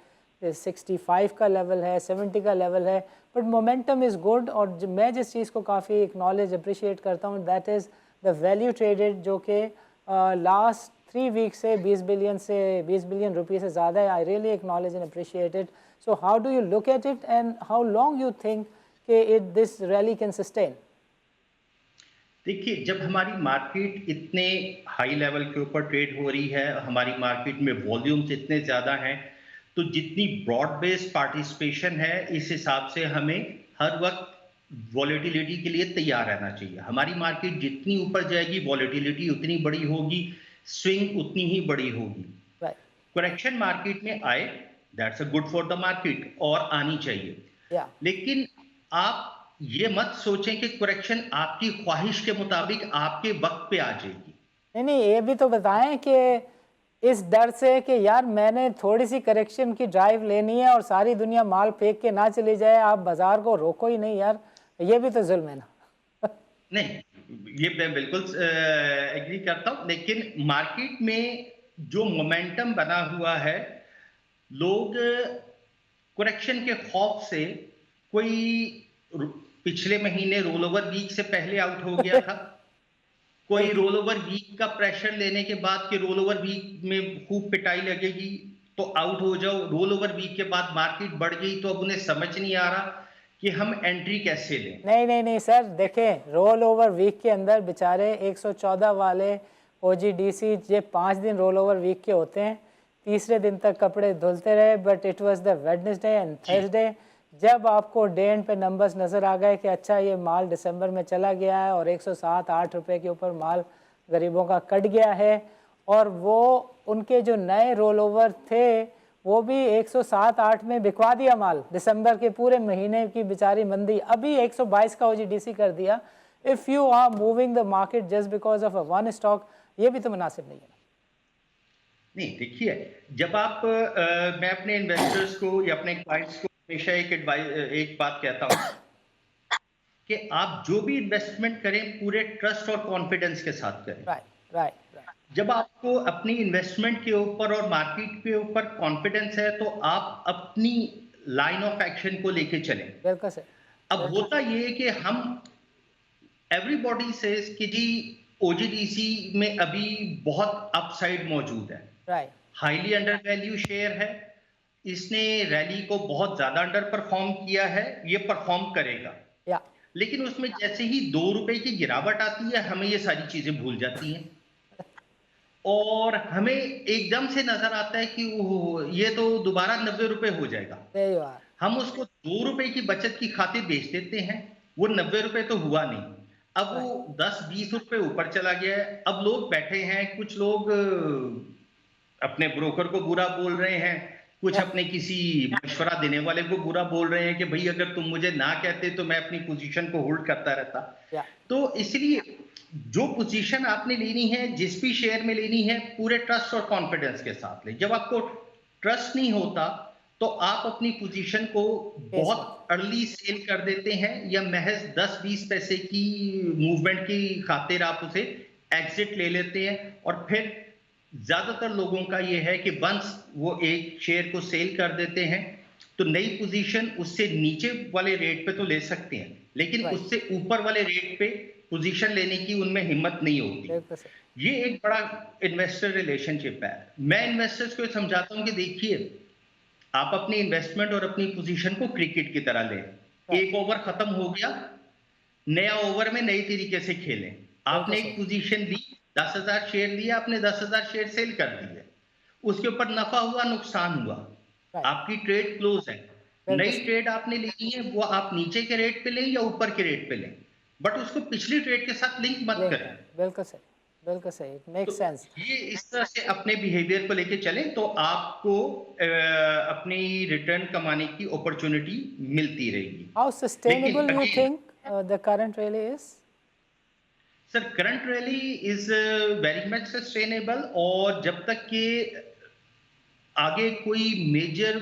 65 का लेवल है, 70 का लेवल है, बट मोमेंटम इज़ गुड। और मैं जिस चीज़ को काफ़ी एक्नॉलेज अप्रिशिएट करता हूँ that is the value traded, जो कि लास्ट 3 वीक से 20 बिलियन रुपये से ज़्यादा है। I really acknowledge and appreciate it. So how do you look at it and how long you think कि it this rally can sustain? देखिए, जब हमारी मार्केट इतने हाई लेवल के ऊपर ट्रेड हो रही है, हमारी मार्केट में वॉल्यूम्स इतने ज़्यादा हैं, तो जितनी ब्रॉड बेस्ड पार्टिसिपेशन है, इस हिसाब से हमें हर वक्त वॉलेटिलिटी के लिए तैयार रहना चाहिए। हमारी मार्केट जितनी ऊपर जाएगी, वॉलेटिलिटी उतनी बड़ी होगी, स्विंग उतनी ही बड़ी होगी। करेक्शन मार्केट में आए, that's a good for the market, और आनी चाहिए। लेकिन आप ये मत सोचें कि करेक्शन आपकी ख्वाहिश के मुताबिक आपके वक्त पे आ जाएगी। नहीं, ये भी तो बताएं कि इस डर से कि यार मैंने थोड़ी सी करेक्शन की ड्राइव लेनी है और सारी दुनिया माल फेंक के ना चली जाए, आप बाजार को रोको ही नहीं यार, ये भी तो जुल्म है ना। नहीं, ये मैं बिल्कुल एग्री करता हूं, लेकिन मार्केट में जो मोमेंटम बना हुआ है, लोग करेक्शन के खौफ से, कोई पिछले महीने रोल ओवर वीक से पहले आउट हो गया था, कोई रोल ओवर वीक का प्रेशर लेने के बाद कि रोल ओवर वीक में खूब पिटाई लगेगी तो आउट हो जाओ, रोल ओवर वीक के बाद मार्केट बढ़ गई तो अब उन्हें समझ नहीं आ रहा कि हम एंट्री कैसे लें। नहीं सर, देखें रोल ओवर वीक के अंदर बेचारे 114 वाले OGDC ये 5 दिन रोल ओवर वीक के होते हैं, तीसरे दिन तक कपड़े धुलते रहे, but it was the Wednesday and Thursday जब आपको डे एंड पे नंबर्स नज़र आ गए कि अच्छा ये माल दिसंबर में चला गया है और 107-8 रुपये के ऊपर माल गरीबों का कट गया है, और वो उनके जो नए रोल ओवर थे वो भी 107-8 में बिकवा दिया माल। दिसंबर के पूरे महीने की बेचारी मंदी अभी 122 का OGDC कर दिया। If you are moving the market just because of a one stock, ये भी तो मुनासिब नहीं है। नहीं, देखिए, जब आप मैं अपने इन्वेस्टर्स को या अपने क्लाइंट्स को हमेशा एक बात कहता हूं कि आप जो भी इन्वेस्टमेंट करें पूरे ट्रस्ट और कॉन्फिडेंस के साथ करें। राइट। जब आपको अपनी इन्वेस्टमेंट के ऊपर और मार्केट के ऊपर कॉन्फिडेंस है तो आप अपनी लाइन ऑफ एक्शन को लेके चलें। बिल्कुल सही। अब होता ये है कि हम एवरीबॉडी सेज कि जी OGDC में अभी बहुत अपसाइड मौजूद है, right, highly under value share है, इसने रैली को बहुत ज्यादा अंडर परफॉर्म किया है, ये परफॉर्म करेगा। लेकिन उसमें जैसे ही 2 रुपए की गिरावट आती है, हमें ये सारी चीजें भूल जाती हैं और हमें एकदम से नजर आता है कि ये तो दोबारा 90 रुपए हो जाएगा। हम उसको 2 रुपए की बचत की खातिर बेच देते हैं, वो 90 रुपए तो हुआ नहीं, अब वो 10-20 रुपए ऊपर चला गया है। अब लोग बैठे हैं, कुछ लोग अपने ब्रोकर को बुरा बोल रहे हैं, कुछ अपने किसी मशवरा देने वाले को बुरा बोल रहे हैं कि भाई अगर तुम मुझे ना कहते तो मैं अपनी पोजीशन को होल्ड करता रहता। तो इसलिए जो पोजीशन आपने लेनी है, जिस भी शेयर में लेनी है, पूरे ट्रस्ट और कॉन्फिडेंस के साथ ले। जब आपको ट्रस्ट नहीं होता तो आप अपनी पोजीशन को बहुत अर्ली सेल कर देते हैं या महज 10-20 पैसे की मूवमेंट की खातिर आप उसे एग्जिट ले लेते हैं। और फिर ज्यादातर लोगों का यह है कि वंस वो एक शेयर को सेल कर देते हैं तो नई पोजीशन उससे नीचे वाले रेट पे तो ले सकते हैं, लेकिन उससे ऊपर वाले रेट पे पोजीशन लेने की उनमें हिम्मत नहीं होगी। बिल्कुल सही। ये एक बड़ा इन्वेस्टर रिलेशनशिप है। मैं इन्वेस्टर्स को समझाता हूं कि देखिए, आप अपनी इन्वेस्टमेंट और अपनी पोजीशन को क्रिकेट की तरह लें। राइट, एक ओवर खत्म हो गया, नया ओवर में नई तरीके से खेलें। बिल्कुल आपने सही। एक पोजीशन ली, 10,000 शेयर लिए, आपने 10,000 शेयर सेल कर दिए, उसके ऊपर नफा हुआ, नुकसान हुआ, राइट, आपकी ट्रेड क्लोज है। बिल्कुल नई सही। ट्रेड आपने ली है, वो आप नीचे के रेट पे लें या ऊपर के रेट पे लें, बट उसको पिछली ट्रेड के साथ लिंक मत लिंक करें। है, बिल्कुल सही, बिल्कुल सही, इट तो मेक्स सेंस। ये इस तरह से अपने बिहेवियर को लेके चलें तो आपको अपनी रिटर्न कमाने की अपॉर्चुनिटी मिलती रहेगी। हाउ लेकिन sustainable you again think the current rally is? Sir, current rally is very much sustainable, और जब तक कि आगे कोई मेजर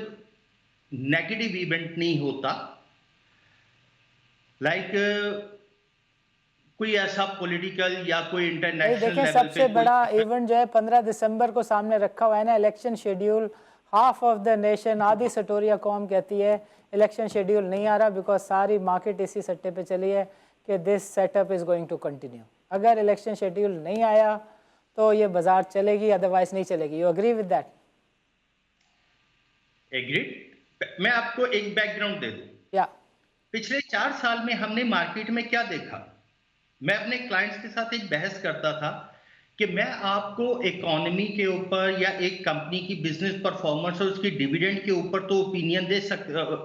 नेगेटिव इवेंट नहीं होता, लाइक कोई ऐसा पॉलिटिकल या कोई नहीं इंटरनेशनल देखें, लेवल पे सबसे कोई बड़ा इवेंट जो है 15 दिसंबर को सामने रखा हुआ है ना, election schedule. Half of the nation, आधी सटोरिया कौम कहती है इलेक्शन शेड्यूल नहीं आ रहा, बिकॉज सारी मार्केट इसी सट्टे पे चली है कि this setup is going to continue. अगर इलेक्शन शेड्यूल नहीं आया तो ये बाजार चलेगी, अदरवाइज नहीं चलेगी। You agree with that? Agreed. मैं आपको एक बैकग्राउंड दे दूं। या पिछले 4 साल में हमने मार्केट में क्या देखा। मैं अपने क्लाइंट्स के साथ एक बहस करता था कि मैं आपको इकोनॉमी के ऊपर या एक कंपनी की बिजनेस परफॉर्मेंस और उसकी डिविडेंड के ऊपर तो ओपिनियन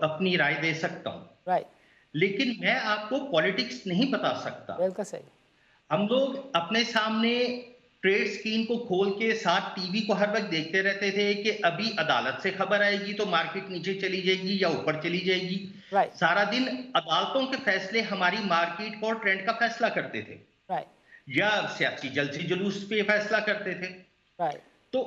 अपनी राय दे सकता हूं, राइट, लेकिन मैं आपको पॉलिटिक्स नहीं बता सकता। बिल्कुल सही। हम लोग अपने सामने ट्रेड स्क्रीन को खोल के साथ टीवी को हर वक्त देखते रहते थे कि अभी अदालत से खबर आएगी तो मार्केट नीचे चली जाएगी या ऊपर चली जाएगी। राइट, सारा दिन अदालतों के फैसले हमारी मार्केट और ट्रेंड का फैसला करते थे, राइट, या सियासी जलसे जुलूस पे फैसला करते थे। राइट, तो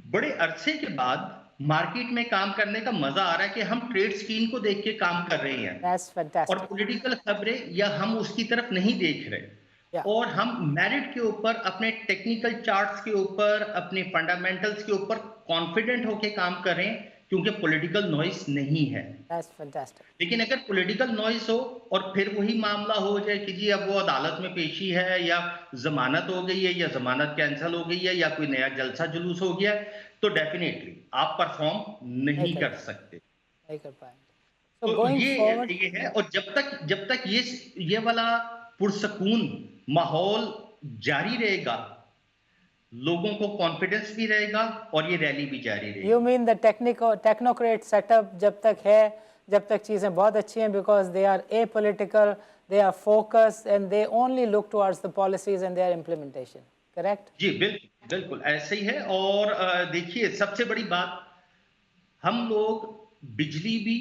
बड़े अरसे के बाद मार्केट में काम करने का मजा आ रहा है कि हम ट्रेड स्क्रीन को देख के काम कर रहे हैं, दैट्स और फैंटास्टिक। पॉलिटिकल खबरें या हम उसकी तरफ नहीं देख रहे, या और हम मेरिट के ऊपर, अपने टेक्निकल चार्ट्स के ऊपर, अपने फंडामेंटल्स के ऊपर कॉन्फिडेंट होके काम कर रहे हैं, क्योंकि पॉलिटिकल नॉइस नहीं है। That's fantastic. लेकिन अगर पॉलिटिकल नॉइस हो और फिर वही मामला हो जाए कि जी अब वो अदालत में पेशी है, या जमानत हो गई है, या जमानत कैंसिल हो गई है, या कोई नया जलसा जुलूस हो गया, तो डेफिनेटली आप परफॉर्म नहीं नहीं कर कर पाए, सकते। नहीं कर पाएंगे। सो तो गोइंग फॉरवर्ड। ये है, और जब तक ये वाला पुरसकून माहौल जारी रहेगा, लोगों को कॉन्फिडेंस भी रहेगा और ये रैली भी जारी रहेगी। You mean the technocrat setup जब तक है, जब तक चीज़ें बहुत अच्छी हैं, because they are apolitical, they are focus and they only look towards the policies and their implementation, correct? जी बिल्कुल बिल्कुल ऐसे ही है। और देखिए, सबसे बड़ी बात, हम लोग बिजली भी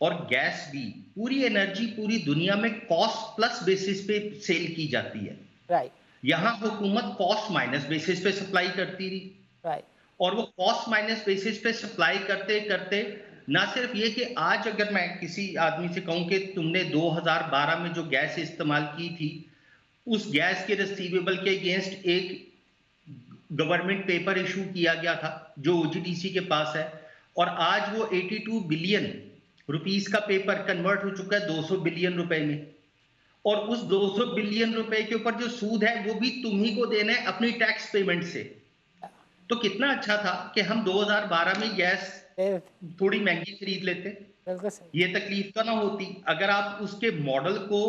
और गैस भी, पूरी एनर्जी पूरी दुनिया में कॉस्ट प्लस बेसिस पे सेल की जाती है। राइट, यहां हुकूमत कॉस्ट माइनस बेसिस पे सप्लाई करती रही, राइट, और वो कॉस्ट माइनस बेसिस पे सप्लाई करते करते, ना सिर्फ ये कि आज अगर मैं किसी आदमी से कहूं कि तुमने 2012 में जो गैस इस्तेमाल की थी, उस गैस के रिसीवेबल के अगेंस्ट एक गवर्नमेंट पेपर इशू किया गया था जो ओजीडीसी के पास है, और आज वो 82 बिलियन रुपीस का पेपर कन्वर्ट हो चुका है 200 बिलियन रुपए में, और उस 200 बिलियन रुपए के ऊपर जो सूद है वो भी तुम्ही को देना है अपनी टैक्स पेमेंट से। तो कितना अच्छा था कि हम 2012 में गैस थोड़ी महंगी खरीद लेते, बिल्कुल सही। ये तकलीफ तो ना होती। अगर आप उसके मॉडल को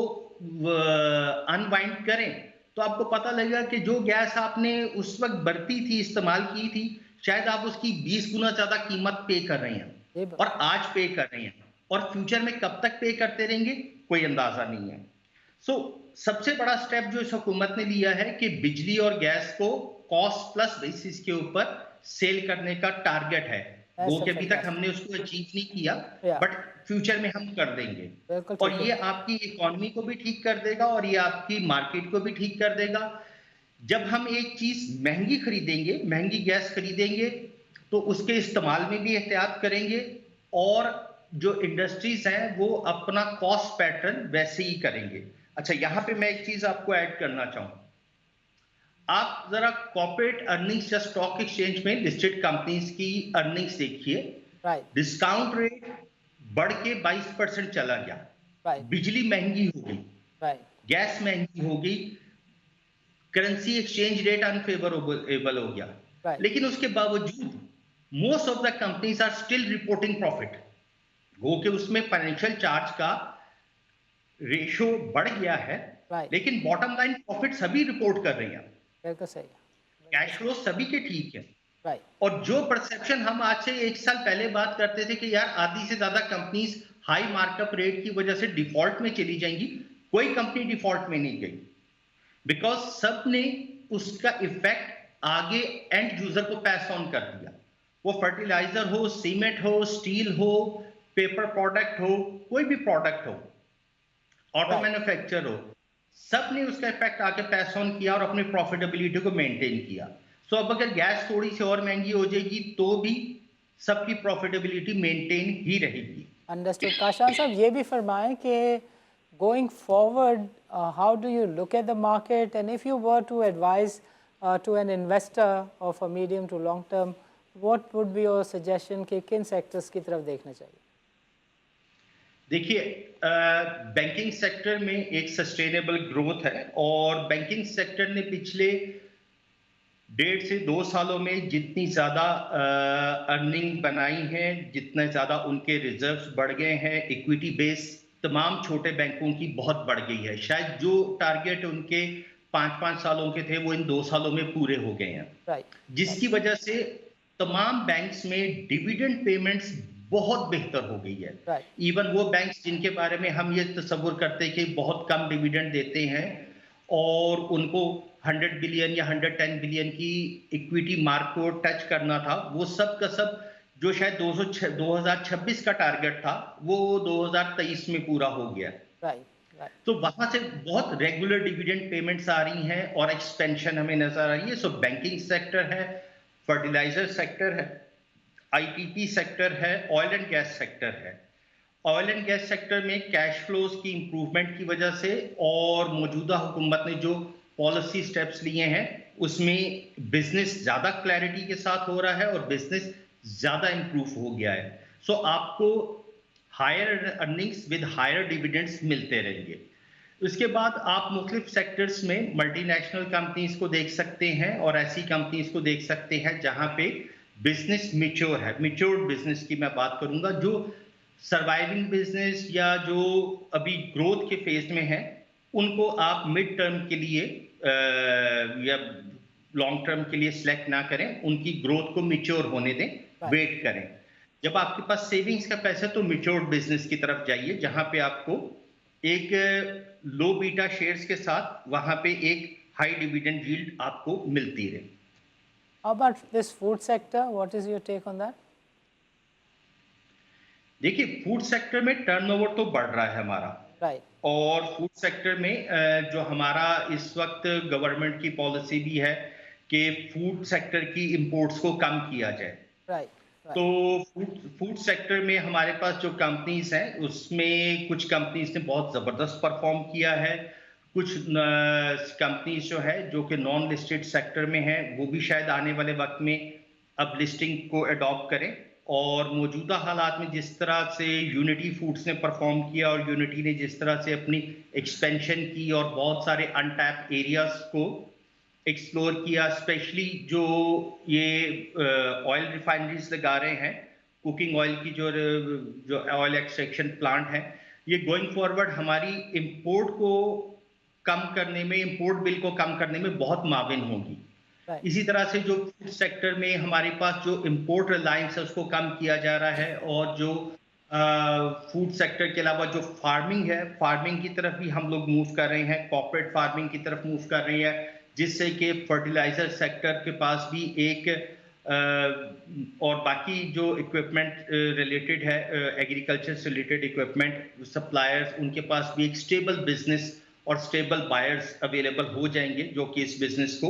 अनवाइंड करें तो आपको पता लगेगा कि जो गैस आपने उस वक्त बरती थी, इस्तेमाल की थी, शायद आप उसकी 20 गुना ज्यादा कीमत पे कर रहे हैं, और आज पे कर रहे हैं, और फ्यूचर में कब तक पे करते रहेंगे कोई अंदाजा नहीं है। सबसे बड़ा स्टेप जो इस हुकूमत ने लिया है कि बिजली और गैस को कॉस्ट प्लस बेसिस के ऊपर सेल करने का टारगेट है, वो कि अभी तक हमने उसको अचीव नहीं किया, बट फ्यूचर में हम कर देंगे। और ये आपकी इकोनॉमी को भी ठीक कर देगा और ये आपकी मार्केट को भी ठीक कर देगा। जब हम एक चीज महंगी खरीदेंगे, महंगी गैस खरीदेंगे, तो उसके इस्तेमाल में भी एहतियात करेंगे, और जो इंडस्ट्रीज हैं वो अपना कॉस्ट पैटर्न वैसे ही करेंगे। अच्छा, यहां पे मैं एक चीज आपको ऐड करना चाहूं। आप जरा कॉर्पोरेट अर्निंग्स या स्टॉक एक्सचेंज में लिस्टेड कंपनीज की अर्निंग्स देखिए। डिस्काउंट रेट बढ़ के 22% चला गया, बिजली महंगी हो गई, राइट गैस महंगी हो गई, करेंसी एक्सचेंज रेट अनफेवरेबल हो गया, राइट लेकिन उसके बावजूद most of the companies are still reporting profit. वो कि उसमें फाइनेंशियल चार्ज का रेशो बढ़ गया है, राइट लेकिन बॉटम लाइन प्रॉफिट सभी रिपोर्ट कर रही हैं। बिल्कुल सही है, बिल्कुल कैश सही। फ्लो सभी के ठीक है। राइट और जो परसेप्शन हम आज से 1 साल पहले बात करते थे कि यार आधी से ज्यादा कंपनीज हाई मार्कअप रेट की वजह से डिफॉल्ट में चली जाएंगी, कोई कंपनी डिफॉल्ट में नहीं गई, बिकॉज सब ने उसका इफेक्ट आगे एंड यूजर को पैस ऑन कर दिया। वो फर्टिलाइजर हो, सीमेंट हो, स्टील हो, पेपर प्रोडक्ट हो, कोई भी प्रोडक्ट हो, ऑटो राइट मैन्युफैक्चर हो, सब ने उसका इफेक्ट आके पैस ऑन किया और अपनी प्रॉफिटेबिलिटी को मेंटेन किया। सो अब अगर गैस थोड़ी सी और महंगी हो जाएगी तो भी सबकी प्रॉफिटेबिलिटी मेंटेन ही रहेगी। अंडरस्टूड। काशान साहब ये भी फरमाएं कि going forward how do you look at the market and if you were to advise to an investor of a medium to long term, what would be your suggestion कि किन sectors की तरफ देखना चाहिए? देखिए, बैंकिंग सेक्टर में एक sustainable growth है और बैंकिंग सेक्टर ने पिछले 1.5 से 2 सालों में जितनी ज्यादा अर्निंग बनाई है, जितने ज्यादा उनके रिजर्व्स बढ़ गए हैं, इक्विटी बेस तमाम छोटे बैंकों की बहुत बढ़ गई है। शायद जो टारगेट उनके 5-5 सालों के थे वो इन 2 सालों में पूरे हो गए हैं, राइट राइट जिसकी वजह से तमाम बैंक्स में डिविडेंड पेमेंट्स बहुत बेहतर हो गई है। राइट इवन वो बैंक्स जिनके बारे में हम ये तस्वुर करते हैं कि बहुत कम डिविडेंड देते हैं और उनको 100 बिलियन या 110 बिलियन की इक्विटी मार्क को टच करना था, वो सब का सब जो शायद 2026 का टारगेट था वो 2023 में पूरा हो गया। राइट राइट तो वहां से बहुत रेगुलर डिविडेंड पेमेंट्स आ रही हैं और एक्सपेंशन हमें नजर आ रही है। सो बैंकिंग सेक्टर है, फर्टिलाइजर सेक्टर है, आईटीपी सेक्टर है, ऑयल एंड गैस सेक्टर है। ऑयल एंड गैस सेक्टर में कैश फ्लोज की इंप्रूवमेंट की वजह से और मौजूदा हुकूमत ने जो पॉलिसी स्टेप्स लिए हैं उसमें बिजनेस ज्यादा क्लैरिटी के साथ हो रहा है और बिजनेस ज्यादा इंप्रूव हो गया है। सो आपको higher earnings with higher dividends मिलते रहेंगे। उसके बाद आप मुख्तलिफ सेक्टर्स में मल्टीनेशनल कंपनीज को देख सकते हैं और ऐसी कंपनीज को देख सकते हैं जहां पे बिजनेस मिच्योर है। मिच्योर बिजनेस की मैं बात करूंगा, जो सर्वाइविंग बिजनेस या जो अभी ग्रोथ के फेज में है उनको आप मिड टर्म के लिए या लॉन्ग टर्म के लिए सिलेक्ट ना करें, उनकी ग्रोथ को मिच्योर होने दें, राइट वेट करें। जब आपके पास सेविंग्स का पैसा तो मिच्योर बिजनेस की तरफ जाइए जहां पे आपको एक लो बीटा शेयर्स के साथ वहां पे एक हाई डिविडेंड यील्ड आपको मिलती रहे। How about this food sector? What is your take on that? देखिए, फूड सेक्टर में टर्नओवर तो बढ़ रहा है हमारा, Right, और फूड सेक्टर में जो हमारा इस वक्त गवर्नमेंट की पॉलिसी भी है कि फूड सेक्टर की इंपोर्ट्स को कम किया जाए। right, तो right, फूड फूड सेक्टर में हमारे पास जो कंपनीज हैं उसमें कुछ कंपनीज ने बहुत जबरदस्त परफॉर्म किया है, कुछ कंपनीज जो है जो कि नॉन लिस्टेड सेक्टर में है वो भी शायद आने वाले वक्त में अब लिस्टिंग को अडॉप्ट करें। और मौजूदा हालात में जिस तरह से यूनिटी फूड्स ने परफॉर्म किया और यूनिटी ने जिस तरह से अपनी एक्सपेंशन की और बहुत सारे अनटैप एरियाज को एक्सप्लोर किया, स्पेशली जो ये ऑयल रिफाइनरीज लगा रहे हैं, कुकिंग ऑयल की जो जो ऑयल एक्सट्रैक्शन प्लांट है, ये गोइंग फॉरवर्ड हमारी इंपोर्ट को कम करने में, इंपोर्ट बिल को कम करने में बहुत माविन होगी। right, इसी तरह से जो फूड सेक्टर में हमारे पास जो इंपोर्ट रिलायंस है उसको कम किया जा रहा है, और जो फूड सेक्टर के अलावा जो फार्मिंग है, फार्मिंग की तरफ भी हम लोग मूव कर रहे हैं, कॉर्पोरेट फार्मिंग की तरफ मूव कर रहे हैं, जिससे कि फर्टिलाइजर सेक्टर के पास भी एक और बाकी जो इक्विपमेंट रिलेटेड है, एग्रीकल्चर से रिलेटेड इक्विपमेंट सप्लायर्स, उनके पास भी एक स्टेबल बिजनेस और स्टेबल बायर्स अवेलेबल हो जाएंगे, जो कि इस बिजनेस को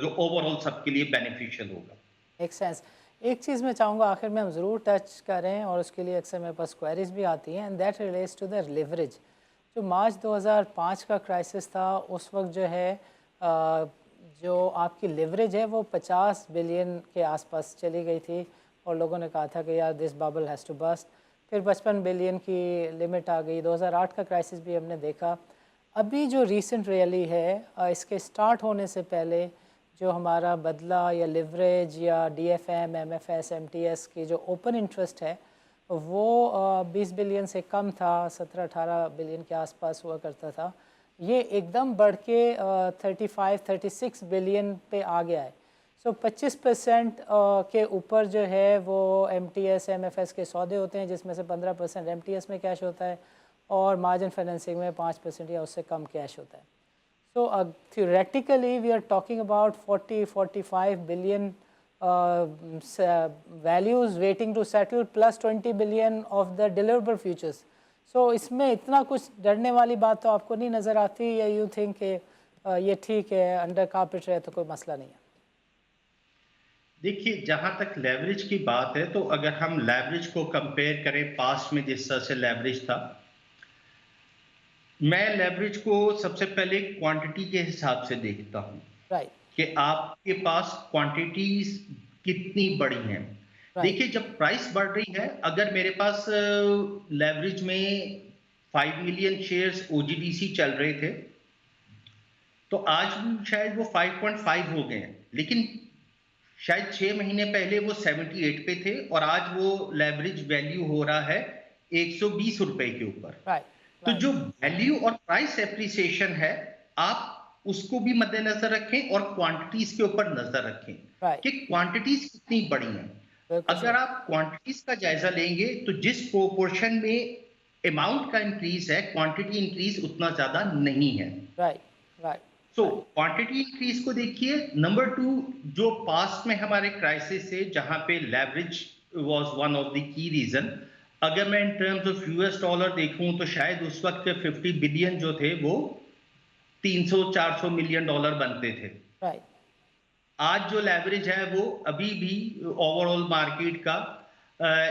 जो ओवरऑल सबके लिए बेनिफिशियल होगा। makes sense. एक चीज़ मैं चाहूँगा आखिर में हम ज़रूर टच करें और उसके लिए अक्सर मेरे पास क्वेरीज भी आती हैं, and that relates to the leverage. जो मार्च 2005 का क्राइसिस था उस वक्त जो है जो आपकी लिवरेज है वो 50 बिलियन के आसपास चली गई थी और लोगों ने कहा था कि यार this bubble has to bust. फिर 55 बिलियन की लिमिट आ गई। 2008 का क्राइसिस भी हमने देखा। अभी जो रीसेंट रैली है इसके स्टार्ट होने से पहले जो हमारा बदला या लिवरेज या डीएफएम, एमएफएस, एमटीएस की जो ओपन इंटरेस्ट है वो 20 बिलियन से कम था, 17-18 बिलियन के आसपास हुआ करता था। ये एकदम बढ़ के 35-36 बिलियन पे आ गया है। सो 25% के ऊपर जो है वो एमटीएस, एमएफएस के सौदे होते हैं, जिसमें से 15% एमटीएस में कैश होता है और मार्जिन फाइनेंसिंग में 5% या उससे कम कैश होता है। So theoretically, we are talking about 40-45 billion values waiting to settle plus 20 billion of the deliverable futures. So इसमें इतना कुछ डरने वाली बात तो आपको नहीं नज़र आती, या यू थिंक कि ये ठीक है, अंडर कार्पेट है तो कोई मसला नहीं है? देखिए, जहां तक लेवरेज की बात है, तो अगर हम लेवरेज को कंपेयर करें पास्ट में जिस तरह से लेवरेज था, मैं लेवरेज को सबसे पहले क्वांटिटी के हिसाब से देखता हूं राइट कि आपके पास क्वांटिटीज कितनी बड़ी हैं। राइट देखिए, जब प्राइस बढ़ रही है, अगर मेरे पास लेवरेज में 5 मिलियन शेयर्स ओजीडीसी चल रहे थे, तो आज भी शायद वो 5.5 हो गए हैं, लेकिन शायद 6 महीने पहले वो 78 पे थे और आज वो लेवरेज वैल्यू हो रहा है 120 रुपए के ऊपर। राइट तो राइट जो वैल्यू और प्राइस एप्रिसिएशन है, आप उसको भी मद्देनजर रखें और क्वांटिटीज के ऊपर नजर रखें राइट, कि क्वांटिटीज कितनी बड़ी हैं। बिल्कुल अगर सही। आप क्वांटिटीज का जायजा लेंगे तो जिस प्रोपोर्शन में अमाउंट का इंक्रीज है, क्वांटिटी इंक्रीज उतना ज्यादा नहीं है। Right right so quantity increase को देखिए। नंबर टू, जो पास्ट में हमारे क्राइसिस से जहां पे leverage was one of the key reason, अगर मैं in terms of US dollar देखूं तो शायद उस वक्त 50 बिलियन जो थे वो 300-400 मिलियन डॉलर बनते थे। राइट। आज जो लेवरेज है वो अभी भी ओवरऑल मार्केट का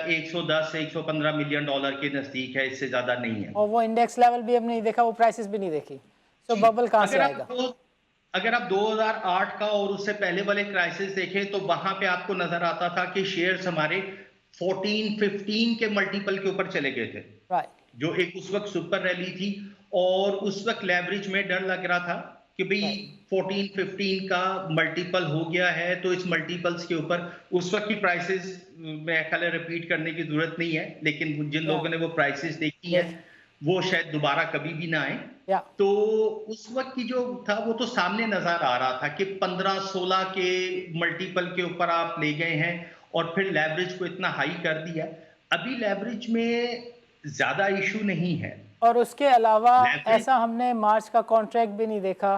110 से 115 मिलियन डॉलर के नजदीक है, इससे ज्यादा नहीं है। और वो इंडेक्स लेवल भी हमने नहीं देखा, वो प्राइसेस भी नहीं देखी। सो बबल कहाँ से आएगा? अगर आप 2008 का और उससे पहले वाले क्राइसिस देखें तो वहां पे आपको नजर आता था कि शेयर्स हमारे 14-15 के मल्टीपल के ऊपर चले गए थे, राइट जो एक उस वक्त सुपर रैली थी। और उस वक्त लेवरेज में डर लग रहा था कि भाई 14-15 का मल्टीपल हो गया है, तो इस मल्टीपल्स के ऊपर उस वक्त की प्राइसेस मैं ख्याल रिपीट करने की जरूरत नहीं है, लेकिन जिन लोगों ने वो प्राइसेस देखी है वो शायद दोबारा कभी भी ना आए। तो उस वक्त की जो था वो तो सामने नजर आ रहा था कि 15-16 के मल्टीपल के ऊपर आप ले गए हैं और फिर लेवरेज को इतना हाई कर दिया। अभी लेवरेज में ज्यादा इशू नहीं है। और उसके अलावा ऐसा हमने मार्च का कॉन्ट्रैक्ट भी नहीं देखा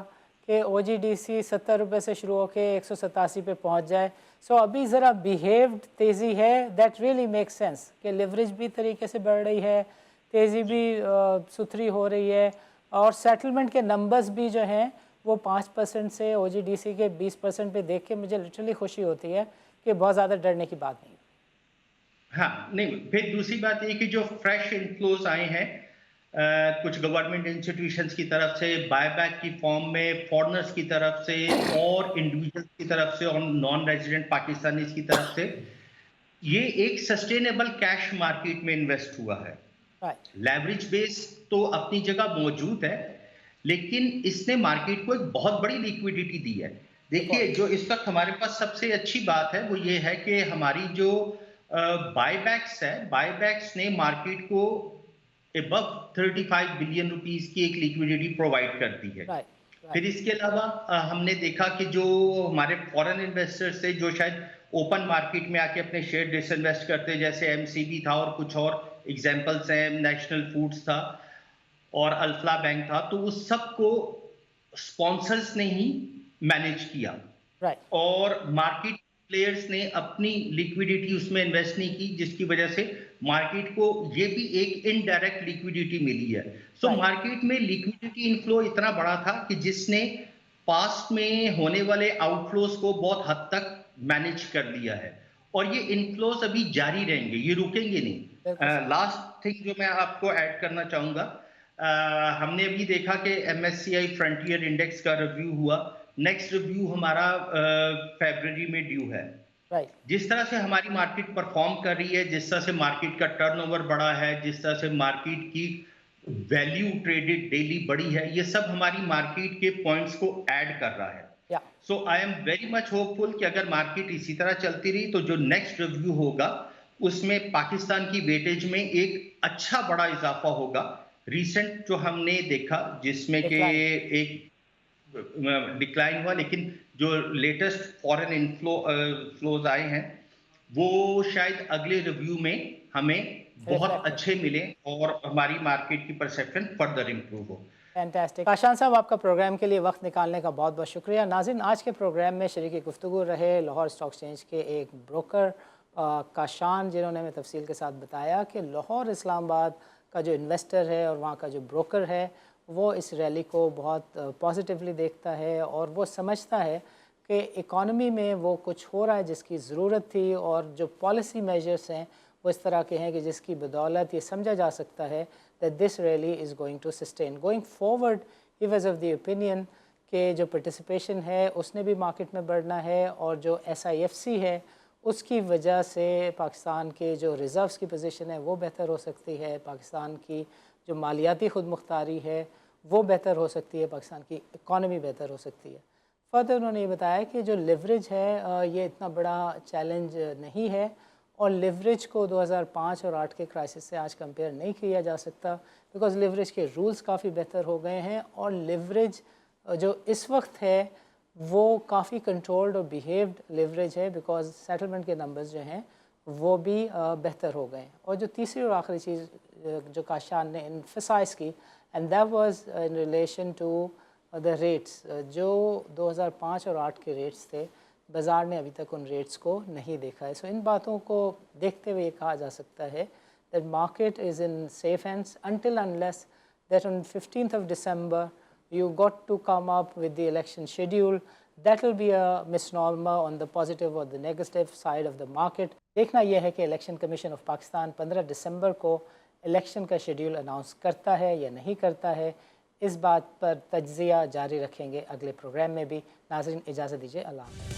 कि ओजीडीसी 70 रुपये से शुरू होकर 187 पे पहुंच जाए। सो अभी ज़रा बिहेव्ड तेज़ी है, दैट रियली मेक सेंस कि लिवरेज भी तरीके से बढ़ रही है, तेज़ी भी सुथरी हो रही है, और सेटलमेंट के नंबर्स भी जो हैं वो 5% से ओजीडीसी के 20% पे देख के मुझे लिटरली खुशी होती है कि बहुत ज़्यादा डरने की बात नहीं। हाँ, नहीं, फिर दूसरी बात ये कि जो फ्रेश इनफ्लोज आए हैं कुछ गवर्नमेंट इंस्टीट्यूशंस की तरफ से, बायबैक की फॉर्म में, फॉरेनर्स की तरफ से और इंडिविजुअल्स की तरफ से और नॉन रेजिडेंट पाकिस्तानीज की तरफ से, ये एक सस्टेनेबल कैश मार्केट में इन्वेस्ट हुआ है। लेवरेज बेस तो अपनी जगह मौजूद है, लेकिन इसने मार्केट को एक बहुत बड़ी लिक्विडिटी दी है। देखिए, जो इस वक्त हमारे पास सबसे अच्छी बात है वो ये है कि हमारी जो बायबैक्स है, बायबैक्स ने मार्केट को अबव 35 बिलियन रुपीस की एक लिक्विडिटी प्रोवाइड कर दी है। फिर इसके अलावा हमने देखा कि जो हमारे फॉरेन इन्वेस्टर्स थे जो शायद ओपन मार्केट में आके अपने शेयर डिसइन्वेस्ट करते, जैसे एमसीबी था और कुछ और एग्जांपल्स हैं, नेशनल फूड्स था और अल्फला बैंक था, तो उस सब को स्पॉन्सर्स ने ही मैनेज किया। और मार्केट प्लेयर्स ने अपनी लिक्विडिटी उसमें इन्वेस्ट नहीं की, जिसकी वजह से मार्केट को ये भी एक इनडायरेक्ट लिक्विडिटी मिली है। सो मार्केट में लिक्विडिटी इनफ्लो इतना बड़ा था कि जिसने पास्ट में होने वाले आउटफ्लोज को बहुत हद तक मैनेज कर लिया है, और ये इनफ्लोज अभी जारी रहेंगे, ये रुकेंगे नहीं। लास्ट थिंग जो मैं आपको ऐड करना चाहूंगा, हमने अभी देखा कि MSCI फ्रंटियर इंडेक्स का रिव्यू हुआ, नेक्स्ट रिव्यू हमारा फरवरी में ड्यू है। जिस तरह से हमारी मार्केट परफॉर्म कर रही है, जिस तरह से मार्केट का टर्नओवर बढ़ा है, जिस तरह से मार्केट की वैल्यू ट्रेडेड डेली बढ़ी है, ये सब हमारी मार्केट के पॉइंट्स को ऐड कर रहा है। या so I am very much hopeful कि अगर मार्केट इसी तरह चलती रही तो जो नेक्स्ट रिव्यू होगा उसमें पाकिस्तान की वेटेज में एक अच्छा बड़ा इजाफा होगा। रिसेंट जो हमने देखा जिसमें कि डिक्लाइन। एक डिक्लाइन हुआ, लेकिन जो लेटेस्ट फॉरेन फ्लोज आए हैं वो शायद अगले रिव्यू में हमें बहुत रिफ्लेक्ट हो। अच्छे मिले और हमारी मार्केट की परसेप्शन फर्दर इंप्रूव हो। फैंटास्टिक। काशान साहब, आपका प्रोग्राम के लिए वक्त निकालने का बहुत बहुत शुक्रिया। नाज़रीन, आज के प्रोग्राम में शरीक गुफ्तगू रहे लाहौर स्टॉक एक्सचेंज के एक ब्रोकर काशान, जिन्होंने हमें तफसील के साथ बताया कि लाहौर इस्लामाबाद का जो इन्वेस्टर है और वहाँ का जो ब्रोकर है वो इस रैली को बहुत पॉजिटिवली देखता है और वो समझता है कि इकॉनमी में वो कुछ हो रहा है जिसकी ज़रूरत थी, और जो पॉलिसी मेजर्स हैं वो इस तरह के हैं कि जिसकी बदौलत ये समझा जा सकता है that this rally is going to sustain going forward. He was of the opinion कि जो पार्टिसिपेशन है उसने भी मार्केट में बढ़ना है, और जो SIFC है उसकी वजह से पाकिस्तान के जो रिज़र्व्स की पोजीशन है वो बेहतर हो सकती है, पाकिस्तान की जो मालियाती खुद मुख्तारी है वो बेहतर हो सकती है, पाकिस्तान की इकॉनमी बेहतर हो सकती है। फर्दर उन्होंने ये बताया कि जो लिवरेज है ये इतना बड़ा चैलेंज नहीं है, और लिवरेज को 2005 और 8 के क्राइसिस से आज कंपेयर नहीं किया जा सकता, बिकॉज़ लिवरेज के रूल्स काफ़ी बेहतर हो गए हैं, और लिवरेज जो इस वक्त है वो काफ़ी कंट्रोल्ड और बिहेव्ड लिवरेज है, बिकॉज़ सेटलमेंट के नंबर्स जो हैं वो भी बेहतर हो गए हैं। और जो तीसरी और आखिरी चीज़ जो काशान ने एम्फसाइज़ की, and that was in relation to the rates, जो 2005 और 8 के रेट्स थे, बाज़ार ने अभी तक उन रेट्स को नहीं देखा है। सो इन बातों को देखते हुए ये कहा जा सकता है that market is in safe hands until unless that on 15th of December you got to come up with the election schedule. That will be a misnomer on the positive or the negative side of the market. देखना यह है कि election commission of Pakistan 15 दिसंबर को election का schedule announce करता है या नहीं करता है। इस बात पर तज्ज़िया जारी रखेंगे अगले प्रोग्राम में भी। नाज़रीन, इजाज़त दीजिए। अल्लाह हाफ़िज़।